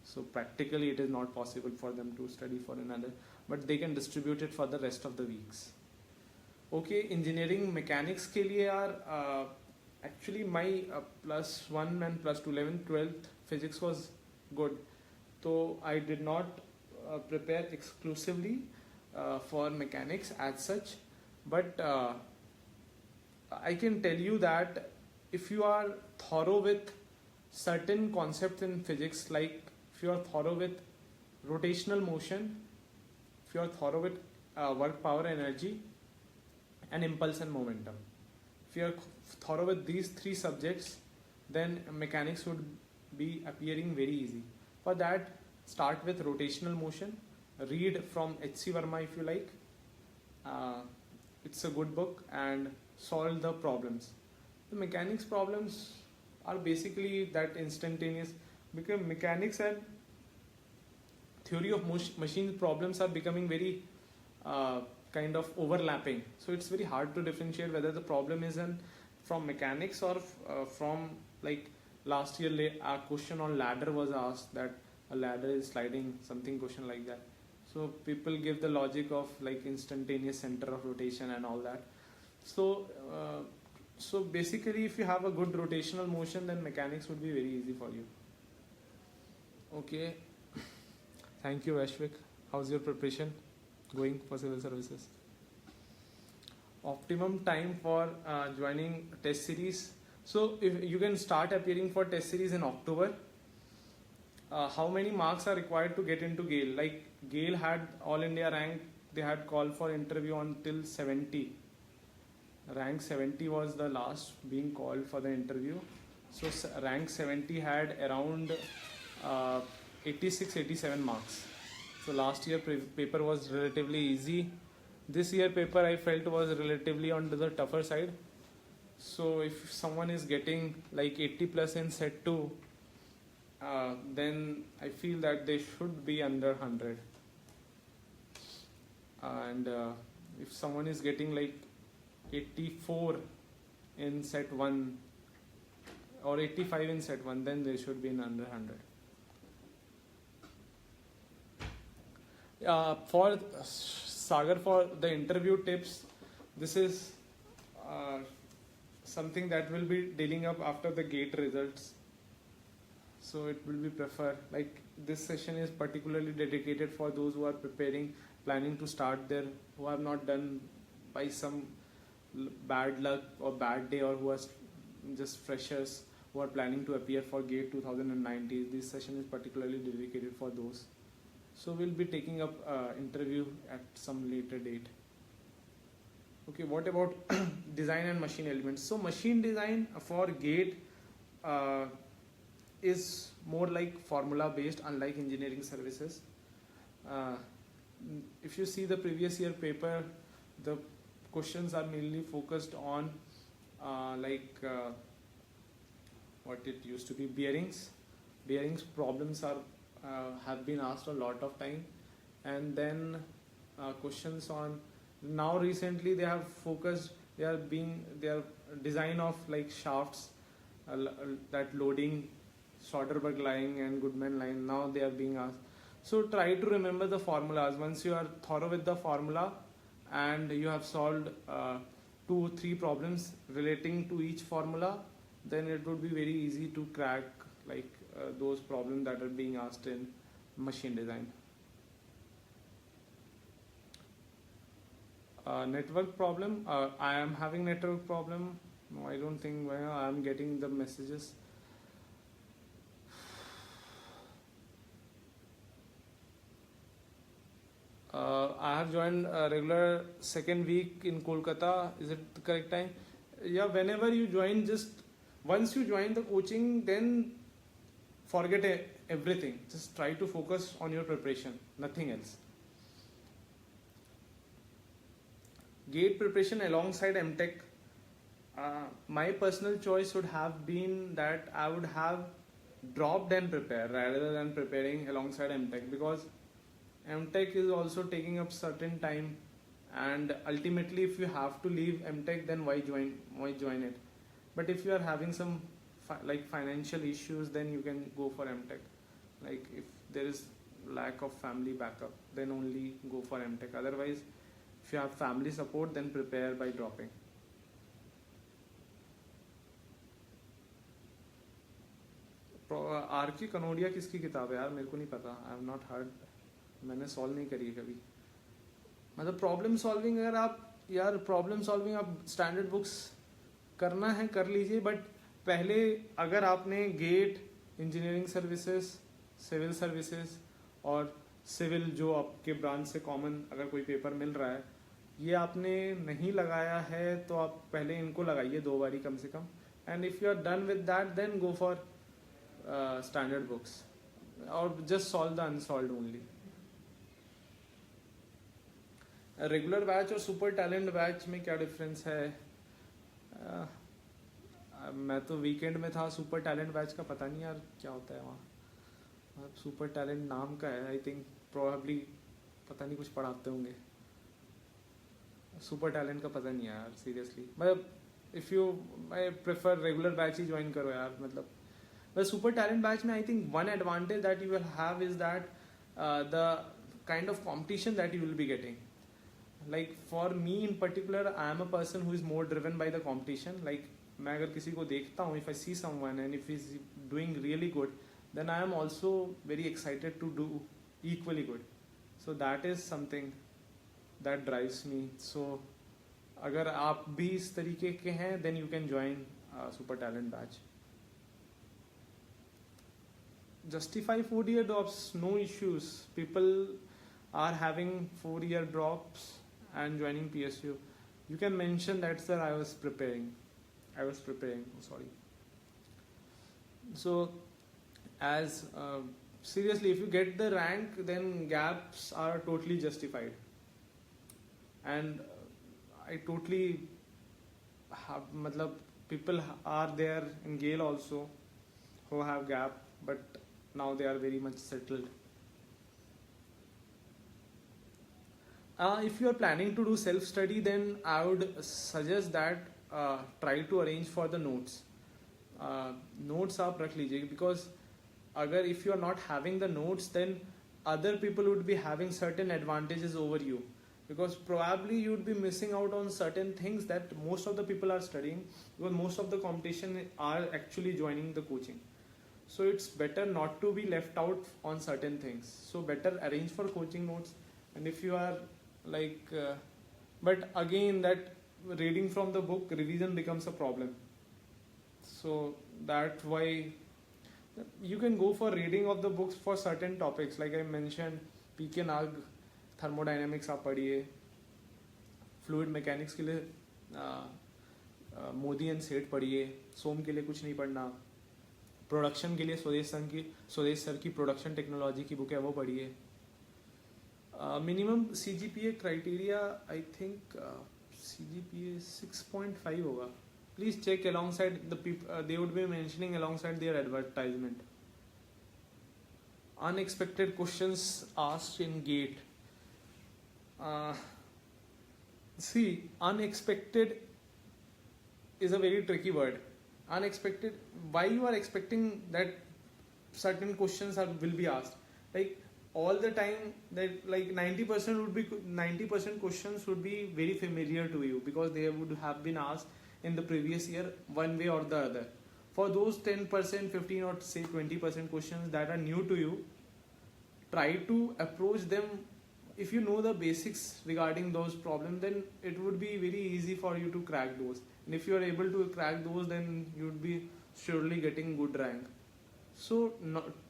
So practically it is not possible for them to study for another, but they can distribute it for the rest of the weeks. Okay, engineering mechanics के लिए यार actually my +1 and +2 11th 12th physics was good, so I did not prepare exclusively for mechanics as such, but I can tell you that if you are thorough with certain concepts in physics, like if you are thorough with rotational motion, if you are thorough with work, power, energy, and impulse and momentum, if you are thorough with these three subjects, then mechanics would be appearing very easy. For that, start with rotational motion, read from H.C. Verma if you like. It's a good book, and solve the problems. The mechanics problems are basically that instantaneous, because mechanics and theory of machine problems are becoming very kind of overlapping. So it's very hard to differentiate whether the problem is from mechanics or from, like last year a question on ladder was asked, that a ladder is sliding, something question like that. So people give the logic of like instantaneous center of rotation and all that. So so basically if you have a good rotational motion, then mechanics would be very easy for you. Okay. Thank you, Ashvik. How's your preparation going for civil services? Optimum time for joining test series. So if you can start appearing for test series in October. How many marks are required to get into GAIL? Like GAIL had all India rank, they had called for interview until 70. Rank 70 was the last being called for the interview. So rank 70 had around 86-87 marks. So last year paper was relatively easy. This year paper I felt was relatively on the tougher side. So if someone is getting like 80 plus in set 2, then I feel that they should be under 100. And if someone is getting like 84 in set 1 or 85 in set 1, then they should be in under 100. For Sagar, for the interview tips, this is something that will be dealing up after the GATE results. So it will be preferred. Like this session is particularly dedicated for those who are preparing, planning to start their, who have not done by some bad luck or bad day, or who are just freshers who are planning to appear for GATE 2019. This session is particularly dedicated for those. So we'll be taking up interview at some later date. Okay, what about design and machine elements? So machine design for GATE is more like formula based, unlike engineering services. If you see the previous year paper, the questions are mainly focused on what it used to be, bearings. Bearings problems are have been asked a lot of time, and then questions on, now recently they have focused, they are design of like shafts, that loading, Soderbergh line and Goodman line, now they are being asked. So try to remember the formulas. Once you are thorough with the formula and you have solved 2-3 problems relating to each formula, then it would be very easy to crack like those problems that are being asked in machine design. Network problem. I am having network problem. No, I don't think I am getting the messages. I have joined a regular second week in Kolkata. Is it the correct time? Yeah, whenever you join, just once you join the coaching, then forget everything. Just try to focus on your preparation, nothing else. GATE preparation alongside MTech. My personal choice would have been that I would have dropped and prepared rather than preparing alongside MTech, because MTech is also taking up certain time, and ultimately if you have to leave MTech, then why join it? But if you are having some financial issues, then you can go for MTech. Like if there is lack of family backup, then only go for MTech. Otherwise, if you have family support, then prepare by dropping. R K Kanodia किसकी किताब है यार, मेरे को नहीं पता. I have not heard. मैंने solve नहीं करी है कभी. मतलब प्रॉब्लम सॉल्विंग, अगर आप स्टैंडर्ड बुक्स करना है कर लीजिए, बट पहले अगर आपने GATE, engineering services, civil services और सिविल जो आपके ब्रांच से कॉमन अगर कोई पेपर मिल रहा है, ये आपने नहीं लगाया है, तो आप पहले इनको लगाइए 2 बारी कम से कम. And if you are done with that, then go for standard books और just solve the unsolved only. Regular batch और सुपर टैलेंट बैच में क्या डिफरेंस है? मैं तो वीकेंड में था. सुपर टैलेंट बैच का पता नहीं यार क्या होता है वहाँ. सुपर टैलेंट नाम का है, आई थिंक प्रोबेबली, पता नहीं कुछ पढ़ाते होंगे. सुपर टैलेंट का पता नहीं है यार सीरियसली. मतलब if you, I prefer regular batch he join करो यार. मतलब सुपर टैलेंट बैच में I think one advantage that you will have is that the kind of competition that you will be getting. Like for me in particular, I am a person who is more driven by the competition. Like मैं अगर किसी को देखता हूँ, if I see someone and if he's doing really good, then I am also very excited to do equally good. So that is something that drives me. So अगर आप भी इस तरीके के हैं, then you can join Super Talent Batch. Justify 4-year drops, no issues. People are having 4-year drops and joining PSU. You can mention that, sir, I was preparing. Sorry. So as seriously, if you get the rank, then gaps are totally justified. And I totally have, matlab, people are there in Gale also who have gap, but now they are very much settled. If you are planning to do self-study, then I would suggest that try to arrange for the notes. Notes आप रख लीजिए, because अगर if you are not having the notes, then other people would be having certain advantages over you, because probably you would be missing out on certain things that most of the people are studying, because most of the competition are actually joining the coaching. So it's better not to be left out on certain things. So better arrange for coaching notes. And if you are but again, that reading from the book, revision becomes a problem. So that's why you can go for reading of the books for certain topics. Like I mentioned, P.K. Nag, thermodynamics आप पढ़िए. Fluid mechanics के लिए Modi and सेठ पढ़िए. सोम के लिए कुछ नहीं पढ़ना. प्रोडक्शन के लिए स्वदेश सर की प्रोडक्शन टेक्नोलॉजी की बुक है, वो पढ़िए. Minimum CGPA criteria, I think CGPA 6.5 होगा. Please check alongside the people, they would be mentioning alongside their advertisement. Unexpected questions asked in GATE. See, unexpected is a very tricky word. Unexpected, why you are expecting that certain questions will be asked? Like all the time, that like 90% questions would be very familiar to you, because they would have been asked in the previous year one way or the other. For those 10%, 15 or say 20% questions that are new to you, try to approach them if you know the basics regarding those problems, then it would be very easy for you to crack those. And if you are able to crack those, then you would be surely getting good rank. So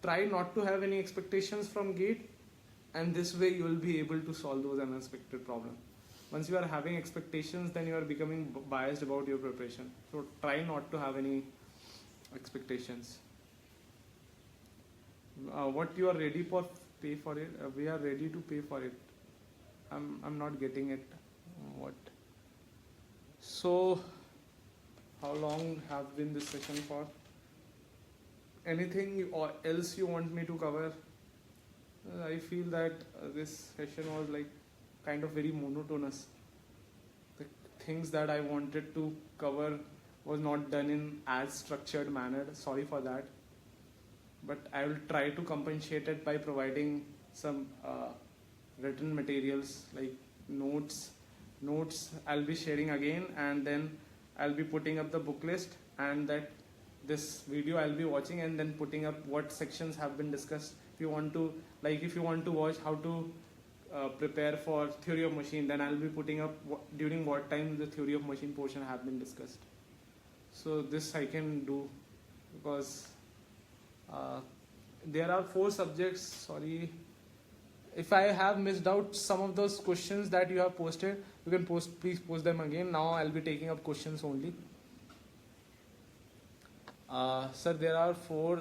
try not to have any expectations from GATE, and this way you will be able to solve those unexpected problems. Once you are having expectations, then you are becoming biased about your preparation. So try not to have any expectations. What you are ready for, pay for it. We are ready to pay for it. I'm not getting it. What? So how long have been this session for? Anything or else you want me to cover? I feel that this session was like kind of very monotonous. The things that I wanted to cover was not done in as structured manner. Sorry for that. But I will try to compensate it by providing some written materials like notes. I'll be sharing again, and then I'll be putting up the book list, and that this video I'll be watching and then putting up what sections have been discussed. If you want to watch how to prepare for theory of machine, then I'll be putting up during what time the theory of machine portion have been discussed. So this I can do because there are 4 subjects. Sorry if I have missed out some of those questions that you have posted. You can please post them again. Now I'll be taking up questions only. Sir, there are 4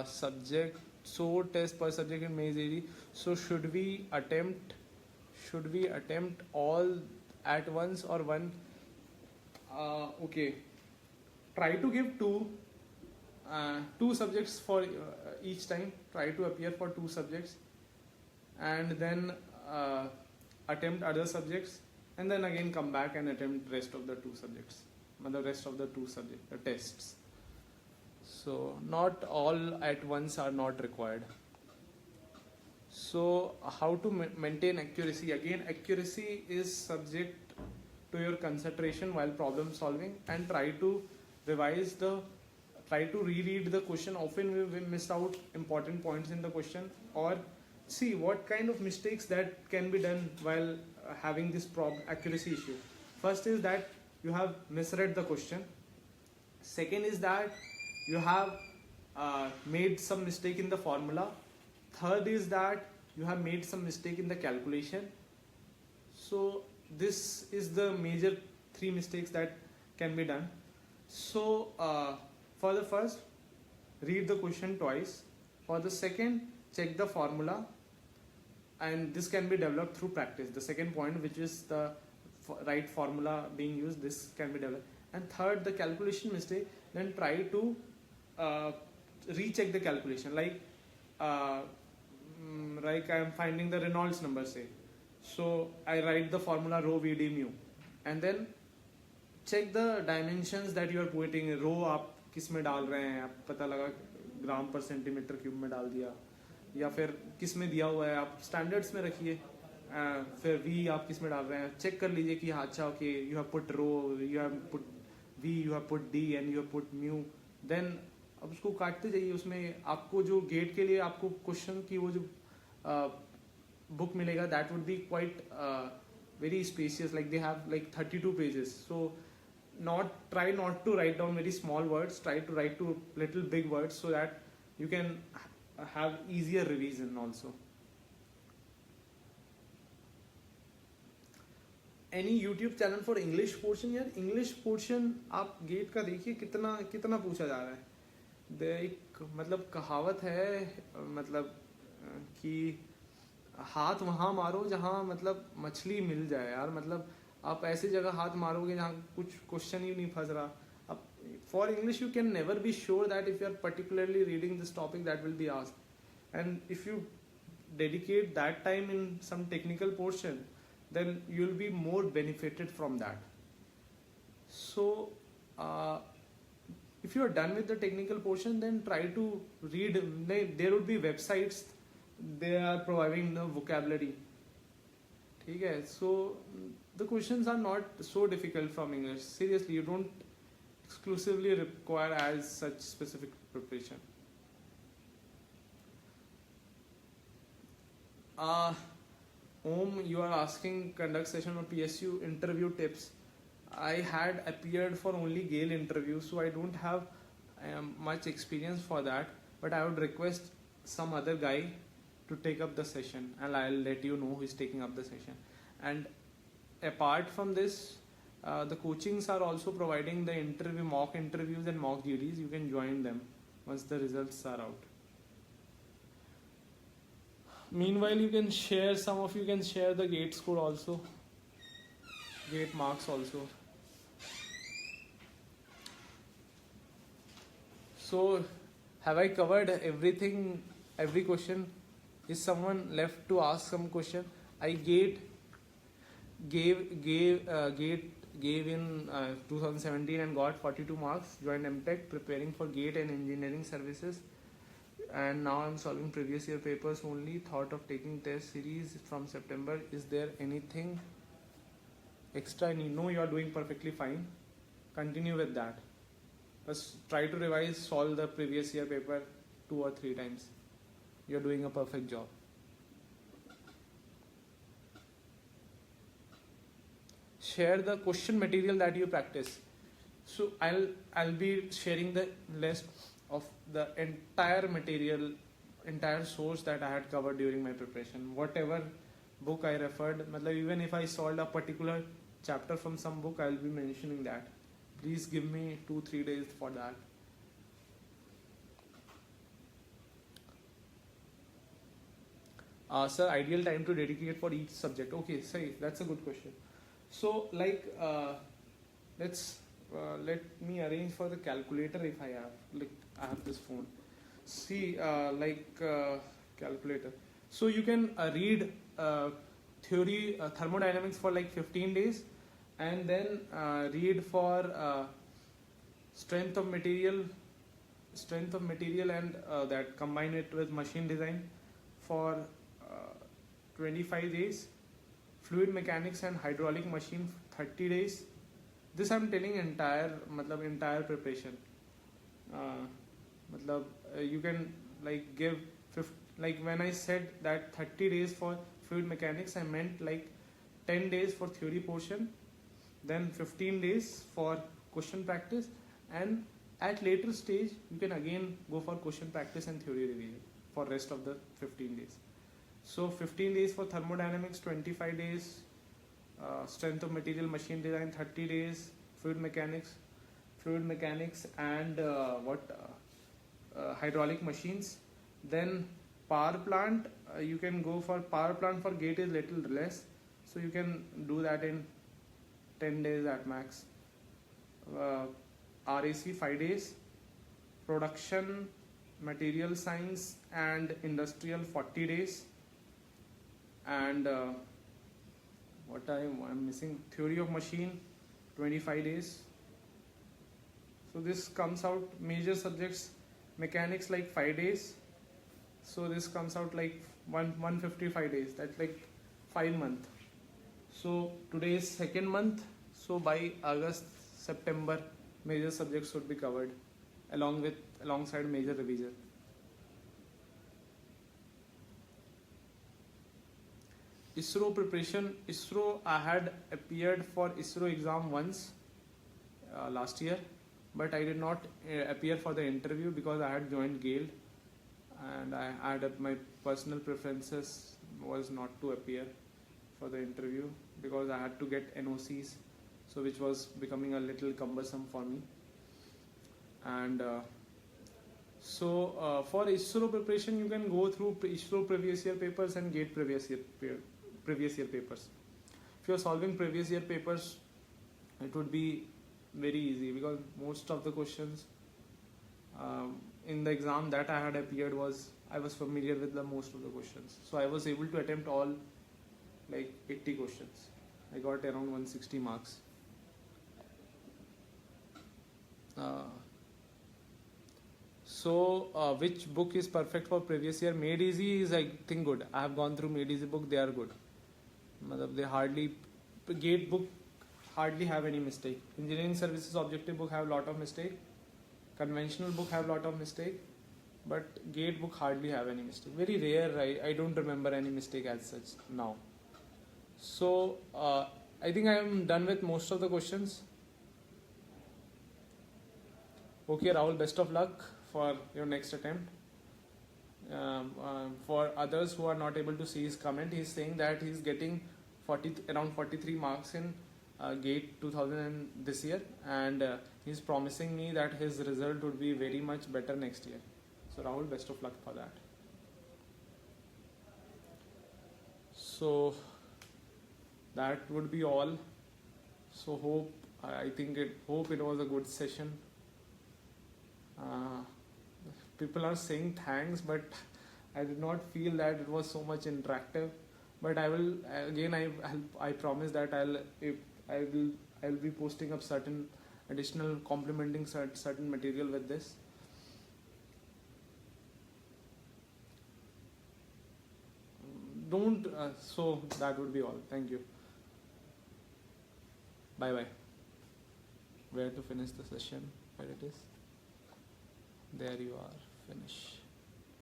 subjects, so test per subject in Maze AD. So should we attempt all at once or one? Okay, try to give 2 subjects for each time. Try to appear for 2 subjects, and then attempt other subjects, and then again come back and attempt rest of the 2 subjects, the rest of the 2 subjects, the tests. So not all at once are not required. So how to maintain accuracy? Again, accuracy is subject to your concentration while problem solving, and try to reread the question. Often we miss out important points in the question, or see what kind of mistakes that can be done while having this accuracy issue. First is that you have misread the question. Second is that you have made some mistake in the formula. Third is that you have made some mistake in the calculation. So this is the major 3 mistakes that can be done. So for the first, read the question twice. For the second, check the formula, and this can be developed through practice. The second point, which is the right formula being used, this can be developed. And third, the calculation mistake, then try to recheck the calculation. Like I am finding the Reynolds number, say. So I write the formula rho VD mu, and then check the dimensions that you are putting. Rho आप किस में डाल रहे हैं, आप पता लगा ग्राम पर सेंटीमीटर क्यूब में डाल दिया, या फिर किस में दिया हुआ है आप स्टैंडर्ड्स में रखिए. फिर V आप किस में डाल रहे हैं, चेक कर लीजिए कि हाँ अच्छा okay you have put rho, you have put V, you have put D and you have put mu. Then अब उसको काटते जाइए. उसमें आपको जो गेट के लिए आपको क्वेश्चन की वो जो बुक मिलेगा, that would be quite very spacious, like they have like 32 pages. So try not to write down very small words, try to write to little big words so that you can have easier revision also. Any YouTube channel for English portion? यार English portion आप gate का देखिए कितना पूछा जा रहा है. एक मतलब कहावत है, मतलब कि हाथ वहां मारो जहां मतलब मछली मिल जाए. यार मतलब आप ऐसी जगह हाथ मारोगे जहां कुछ क्वेश्चन ही नहीं फंस रहा. अब for English you can never be sure that if you are particularly reading this topic that will be asked, and if you dedicate that time in some technical portion, then you will be more benefited from that. So if you are done with the technical portion, then try to read. There would be websites, they are providing the vocabulary. Okay, so the questions are not so difficult from English. Seriously, you don't exclusively require as such specific preparation. Om, you are asking conduct session or PSU interview tips. I had appeared for only Gale interviews, so I don't have much experience for that. But I would request some other guy to take up the session, and I'll let you know who is taking up the session. And apart from this, the coachings are also providing the interview, mock interviews and mock GDs. You can join them once the results are out. Meanwhile, you can share, some of you can share the GATE score also, GATE marks also. So, have I covered everything, every question? Is someone left to ask some question? I gave in 2017 and got 42 marks. Joined MTech, preparing for GATE and engineering services. And now I'm solving previous year papers only. Thought of taking test series from September. Is there anything extra I need? No, you are doing perfectly fine. Continue with that. Just try to revise, solve the previous year paper 2 or 3 times. You're doing a perfect job. Share the question material that you practice. So I'll be sharing the list of the entire material, entire source that I had covered during my preparation. Whatever book I referred, even if I solved a particular chapter from some book, I'll be mentioning that. Please give me 2-3 days for that. Sir, ideal time to dedicate for each subject. Okay, say that's a good question. So let me arrange for the calculator if I have. I have this phone. See, calculator. So you can read theory thermodynamics for 15 days, and then read for strength of material, and that combine it with machine design for 25 days. Fluid mechanics and hydraulic machine 30 days. This I'm telling entire preparation. You can give when I said that 30 days for fluid mechanics, I meant 10 days for theory portion, then 15 days for question practice, and at later stage you can again go for question practice and theory revision for rest of the 15 days. So 15 days for thermodynamics, 25 days strength of material, machine design, 30 days fluid mechanics and hydraulic machines. Then power plant, you can go for power plant for GATE is little less, so you can do that in 10 days at max. RAC 5 days, production, material science and industrial 40 days, and I'm missing theory of machine 25 days. So this comes out major subjects mechanics 5 days, so this comes out 155 days. That's 5 months. So today is 2nd month, so by August September major subjects should be covered alongside major revision. ISRO preparation. ISRO, I had appeared for ISRO exam once last year, but I did not appear for the interview because I had joined GALE, and I had my personal preferences was not to appear for the interview because I had to get NOCs, so which was becoming a little cumbersome for me. And for ISRO preparation, you can go through ISRO previous year papers and GATE previous year papers. If you are solving previous year papers, it would be very easy because most of the questions in the exam that I had appeared I was familiar with the most of the questions, so I was able to attempt all 80 questions. I got around 160 marks. Which book is perfect for previous year? Made Easy is, I think, good. I have gone through Made Easy book. They are good. GATE book hardly have any mistake. Engineering services objective book have lot of mistake. Conventional book have lot of mistake. But GATE book hardly have any mistake. Very rare. I don't remember any mistake as such now. So I think I am done with most of the questions. Okay, Rahul, best of luck for your next attempt. For others who are not able to see his comment, he's saying that he's getting around 43 marks in GATE 2000 this year, and he's promising me that his result would be very much better next year. So Rahul, best of luck for that. So that would be all. So hope it was a good session. People are saying thanks, but I did not feel that it was so much interactive. But I will again. I promise that I'll be posting up certain additional complementing certain material with this. Don't. So that would be all. Thank you. Bye bye. Where to finish the session? Where it is? There you are. Finish.